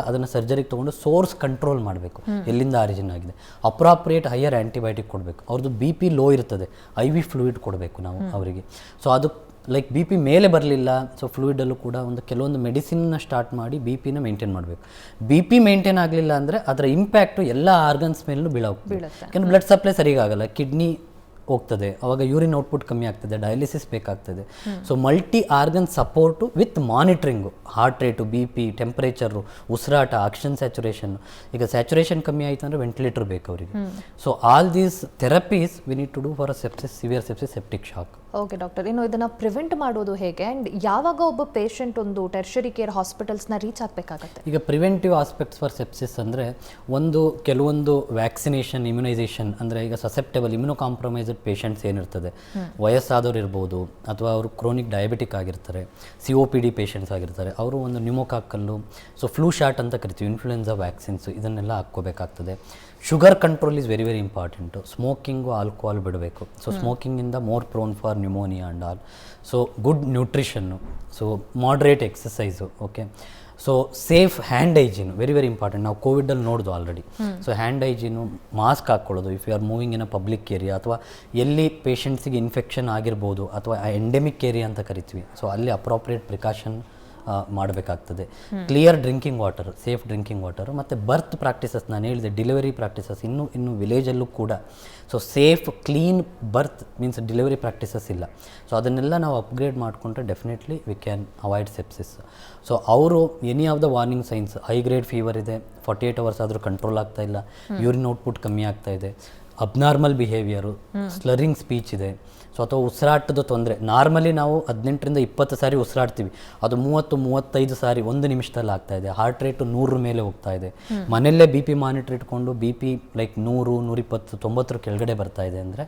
ಅದನ್ನು ಸರ್ಜರಿಗೆ ತೊಗೊಂಡು ಸೋರ್ಸ್ ಕಂಟ್ರೋಲ್ ಮಾಡಬೇಕು, ಎಲ್ಲಿಂದ ಆರಿಜಿನ್ ಆಗಿದೆ. ಅಪ್ರಾಪ್ರಿಯೇಟ್ ಹೈಯರ್ ಆ್ಯಂಟಿಬಯೋಟಿಕ್ ಕೊಡಬೇಕು. ಅವ್ರದ್ದು BP ಲೋ ಇರ್ತದೆ, IV ಫ್ಲೂಯಿಡ್ ಕೊಡಬೇಕು ನಾವು ಅವರಿಗೆ. ಸೊ ಅದು ಲೈಕ್ BP ಮೇಲೆ ಬರಲಿಲ್ಲ, ಸೊ ಫ್ಲೂಯಿಡಲ್ಲೂ ಕೂಡ ಒಂದು ಕೆಲವೊಂದು ಮೆಡಿಸಿನ್ನ ಸ್ಟಾರ್ಟ್ ಮಾಡಿ BP ಮೇಂಟೈನ್ ಮಾಡಬೇಕು. BP ಮೇಂಟೈನ್ ಆಗಲಿಲ್ಲ ಅಂದರೆ ಅದರ ಇಂಪ್ಯಾಕ್ಟು ಎಲ್ಲ ಆರ್ಗನ್ಸ್ ಮೇಲೂ ಬೀಳುತ್ತೆ. ಯಾಕಂದರೆ ಬ್ಲಡ್ ಸಪ್ಲೈ ಸರಿಯಾಗಲ್ಲ, ಕಿಡ್ನಿ ಹೋಗ್ತದೆ, ಅವಾಗ ಯೂರಿನ್ ಔಟ್ಪುಟ್ ಕಮ್ಮಿ ಆಗ್ತದೆ, ಡಯಾಲಿಸಿಸ್ ಬೇಕಾಗ್ತದೆ. So multi organ support with monitoring, heart rate, BP, temperature, ಉಸಿರಾಟ, ಆಕ್ಸಿಜನ್ ಸ್ಯಾಚುರೇಷನ್ನು. ಈಗ ಸ್ಯಾಚುರೇಷನ್ ಕಮ್ಮಿ ಆಯಿತು ಅಂದರೆ ವೆಂಟಿಲೇಟರ್ ಬೇಕು ಅವರಿಗೆ. So all these therapies we need to do for a sepsis, severe sepsis, septic shock. Okay doctor, ಇನ್ನು ಇದನ್ನು ಪ್ರಿವೆಂಟ್ ಮಾಡೋದು ಹೇಗೆ, ಆ್ಯಂಡ್ ಯಾವಾಗ ಒಬ್ಬ ಪೇಷಂಟ್ ಒಂದು ಟೆರ್ಷರಿ ಕೇರ್ ಹಾಸ್ಪಿಟಲ್ಸ್ನ ರೀಚ್ ಆಗಬೇಕಾಗತ್ತೆ? ಈಗ ಪ್ರಿವೆಂಟಿವ್ ಆಸ್ಪೆಕ್ಟ್ಸ್ ಫಾರ್ ಸೆಪ್ಸಿಸ್ ಅಂದರೆ ಕೆಲವೊಂದು ವ್ಯಾಕ್ಸಿನೇಷನ್, ಇಮ್ಯುನೈಸೇಷನ್, ಅಂದರೆ ಈಗ ಸಸೆಪ್ಟೆಬಲ್ ಇಮ್ಯುನೋ ಕಾಂಪ್ರಮೈಸ್ಡ್ ಪೇಷಂಟ್ಸ್ ಏನಿರ್ತದೆ, ವಯಸ್ಸಾದವ್ರು ಇರ್ಬೋದು, ಅಥವಾ ಅವರು ಕ್ರೋನಿಕ್ ಡಯಾಬಿಟಿಕ್ ಆಗಿರ್ತಾರೆ, COPD ಪೇಷಂಟ್ಸ್ ಆಗಿರ್ತಾರೆ, ಅವರು ಒಂದು ನ್ಯೂಮೋಕಾಕಲ್ಲು, ಸೊ ಫ್ಲೂ ಶಾಟ್ ಅಂತ ಕರಿತೀವಿ, ಇನ್ಫ್ಲುಯೆನ್ಸಾ ವ್ಯಾಕ್ಸಿನ್ಸು ಇದನ್ನೆಲ್ಲ ಹಾಕ್ಕೋಬೇಕಾಗ್ತದೆ. Sugar control is very very important. Smoking, alcohol ಬಿಡಬೇಕು. ಸೊ ಸ್ಮೋಕಿಂಗಿಂದ more prone for pneumonia and all. So good nutrition, so moderate exercise, okay. So safe hand hygiene very very important. ನಾವು ಕೋವಿಡಲ್ಲಿ ನೋಡ್ದು already. So hand hygiene, mask ಹಾಕ್ಕೊಳ್ಳೋದು if you are moving in a public area, ಅಥವಾ ಎಲ್ಲಿ ಪೇಷಂಟ್ಸಿಗೆ infection ಆಗಿರ್ಬೋದು, ಅಥವಾ endemic area ಅಂತ ಕರಿತೀವಿ, ಸೊ ಅಲ್ಲಿ ಅಪ್ರೋಪ್ರಿಯೇಟ್ ಪ್ರಿಕಾಷನ್ ಮಾಡಬೇಕಾಗ್ತದೆ. Clear drinking water, safe drinking water, ಮತ್ತು ಬರ್ತ್ ಪ್ರಾಕ್ಟೀಸಸ್ ನಾನು ಹೇಳಿದೆ, ಡೆಲಿವರಿ ಪ್ರಾಕ್ಟೀಸಸ್ ಇನ್ನು ವಿಲೇಜಲ್ಲೂ ಕೂಡ. So safe clean birth means delivery practices ಇಲ್ಲ. ಸೊ ಅದನ್ನೆಲ್ಲ ನಾವು ಅಪ್ಗ್ರೇಡ್ ಮಾಡಿಕೊಂಡ್ರೆ definitely we can avoid sepsis. So ಅವರು any of the warning signs, high grade fever ಇದೆ, 48 ಅವರ್ಸ್ ಆದರೂ ಕಂಟ್ರೋಲ್ ಆಗ್ತಾ ಇಲ್ಲ, ಯೂರಿನ್ ಔಟ್ಪುಟ್ ಕಮ್ಮಿ ಆಗ್ತಾ ಇದೆ, ಅಬ್ನಾರ್ಮಲ್ ಬಿಹೇವಿಯರು, ಸ್ಲರಿಂಗ್ ಸ್ಪೀಚ್ ಇದೆ. ಸೊ ಅಥವಾ ಉಸಿರಾಟದ ತೊಂದರೆ. ನಾರ್ಮಲಿ ನಾವು 18ರಿಂದ 20 ಸಾರಿ ಉಸಿರಾಡ್ತೀವಿ, ಅದು 30-35 ಸಾರಿ ಒಂದು ನಿಮಿಷದಲ್ಲಿ ಆಗ್ತಾ ಇದೆ. ಹಾರ್ಟ್ ರೇಟು 100 ಮೇಲೆ ಹೋಗ್ತಾ ಇದೆ. ಮನೆಯಲ್ಲೇ ಬಿ ಪಿ ಮಾನಿಟರ್ ಇಟ್ಕೊಂಡು ಬಿ ಪಿ ಲೈಕ್ 100, 120, 90 ಕೆಳಗಡೆ ಬರ್ತಾ ಇದೆ ಅಂದರೆ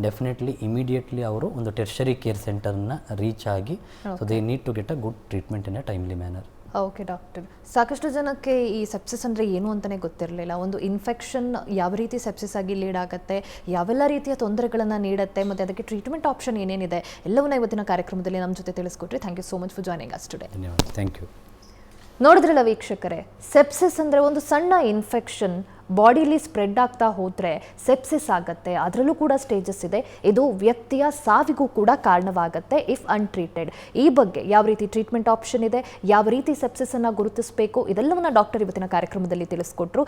ಡೆಫಿನೆಟ್ಲಿ ಇಮಿಡಿಯೇಟ್ಲಿ ಅವರು ಒಂದು ಟೆರ್ಷರಿ ಕೇರ್ ಸೆಂಟರ್ನ ರೀಚ್ ಆಗಿ so they need to get a good treatment in a timely manner. Okay doctor, ಸಾಕಷ್ಟು ಜನಕ್ಕೆ ಈ ಸೆಪ್ಸಿಸ್ ಅಂದರೆ ಏನು ಅಂತಲೇ ಗೊತ್ತಿರಲಿಲ್ಲ. ಒಂದು ಇನ್ಫೆಕ್ಷನ್ ಯಾವ ರೀತಿ ಸೆಪ್ಸಿಸ್ ಆಗಿ ಲೀಡ್ ಆಗುತ್ತೆ, ಯಾವೆಲ್ಲ ರೀತಿಯ ತೊಂದರೆಗಳನ್ನು ನೀಡುತ್ತೆ, ಮತ್ತು ಅದಕ್ಕೆ ಟ್ರೀಟ್ಮೆಂಟ್ ಆಪ್ಷನ್ ಏನೇನಿದೆ ಎಲ್ಲವನ್ನ ಇವತ್ತಿನ ಕಾರ್ಯಕ್ರಮದಲ್ಲಿ ನಮ್ಮ ಜೊತೆ ತಿಳಿಸ್ಕೊಟ್ರಿ. Thank you so much for joining us today. ಧನ್ಯವಾದ. Thank you. ನೋಡಿದ್ರಲ್ಲ ವೀಕ್ಷಕರೇ, ಸೆಪ್ಸಿಸ್ ಅಂದರೆ ಒಂದು ಸಣ್ಣ ಇನ್ಫೆಕ್ಷನ್ ಬಾಡಿಲಿ ಸ್ಪ್ರೆಡ್ ಆಗ್ತಾ ಹೋದರೆ ಸೆಪ್ಸಿಸ್ ಆಗುತ್ತೆ. ಅದರಲ್ಲೂ ಕೂಡ ಸ್ಟೇಜಸ್ ಇದೆ. ಇದು ವ್ಯಕ್ತಿಯ ಸಾವಿಗೂ ಕೂಡ ಕಾರಣವಾಗುತ್ತೆ ಇಫ್ ಅನ್ಟ್ರೀಟೆಡ್. ಈ ಬಗ್ಗೆ ಯಾವ ರೀತಿ ಟ್ರೀಟ್ಮೆಂಟ್ ಆಪ್ಷನ್ ಇದೆ, ಯಾವ ರೀತಿ ಸೆಪ್ಸಿಸನ್ನು ಗುರುತಿಸಬೇಕು, ಇದೆಲ್ಲವನ್ನ ಡಾಕ್ಟರ್ ಇವತ್ತಿನ ಕಾರ್ಯಕ್ರಮದಲ್ಲಿ ತಿಳಿಸ್ಕೊಟ್ರು.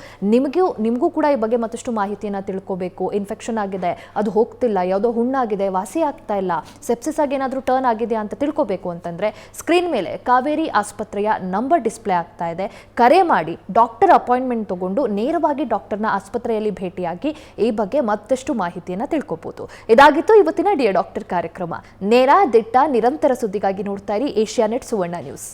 ನಿಮಗೂ ಕೂಡ ಈ ಬಗ್ಗೆ ಮತ್ತಷ್ಟು ಮಾಹಿತಿಯನ್ನು ತಿಳ್ಕೋಬೇಕು. ಇನ್ಫೆಕ್ಷನ್ ಆಗಿದೆ, ಅದು ಹೋಗ್ತಿಲ್ಲ, ಯಾವುದೋ ಹುಣ್ಣಾಗಿದೆ, ವಾಸಿ ಆಗ್ತಾ ಇಲ್ಲ, ಸೆಪ್ಸಿಸ್ ಆಗಿ ಏನಾದರೂ ಟರ್ನ್ ಆಗಿದೆಯಾ ಅಂತ ತಿಳ್ಕೋಬೇಕು ಅಂತಂದರೆ ಸ್ಕ್ರೀನ್ ಮೇಲೆ ಕಾವೇರಿ ಆಸ್ಪತ್ರೆಯ ನಂಬರ್ ಡಿಸ್ಪ್ಲೇ ಆಗ್ತಾ ಇದೆ. ಕರೆ ಮಾಡಿ ಡಾಕ್ಟರ್ ಅಪಾಯಿಂಟ್ಮೆಂಟ್ ತಗೊಂಡು ನೇರವಾಗಿ ಡಾಕ್ಟರ್ನ ಆಸ್ಪತ್ರೆಯಲ್ಲಿ ಭೇಟಿಯಾಗಿ ಈ ಬಗ್ಗೆ ಮತ್ತಷ್ಟು ಮಾಹಿತಿಯನ್ನು ತಿಳ್ಕೊಬಹುದು. ಇದಾಗಿತ್ತು ಇವತ್ತಿನ ಡಿಯರ್ ಡಾಕ್ಟರ್ ಕಾರ್ಯಕ್ರಮ. ನೇರ, ದಿಟ್ಟ, ನಿರಂತರ ಸುದ್ದಿಗಾಗಿ ನೋಡ್ತಾ ಇರಿ ಏಷ್ಯಾನೆಟ್ ಸುವರ್ಣ ನ್ಯೂಸ್.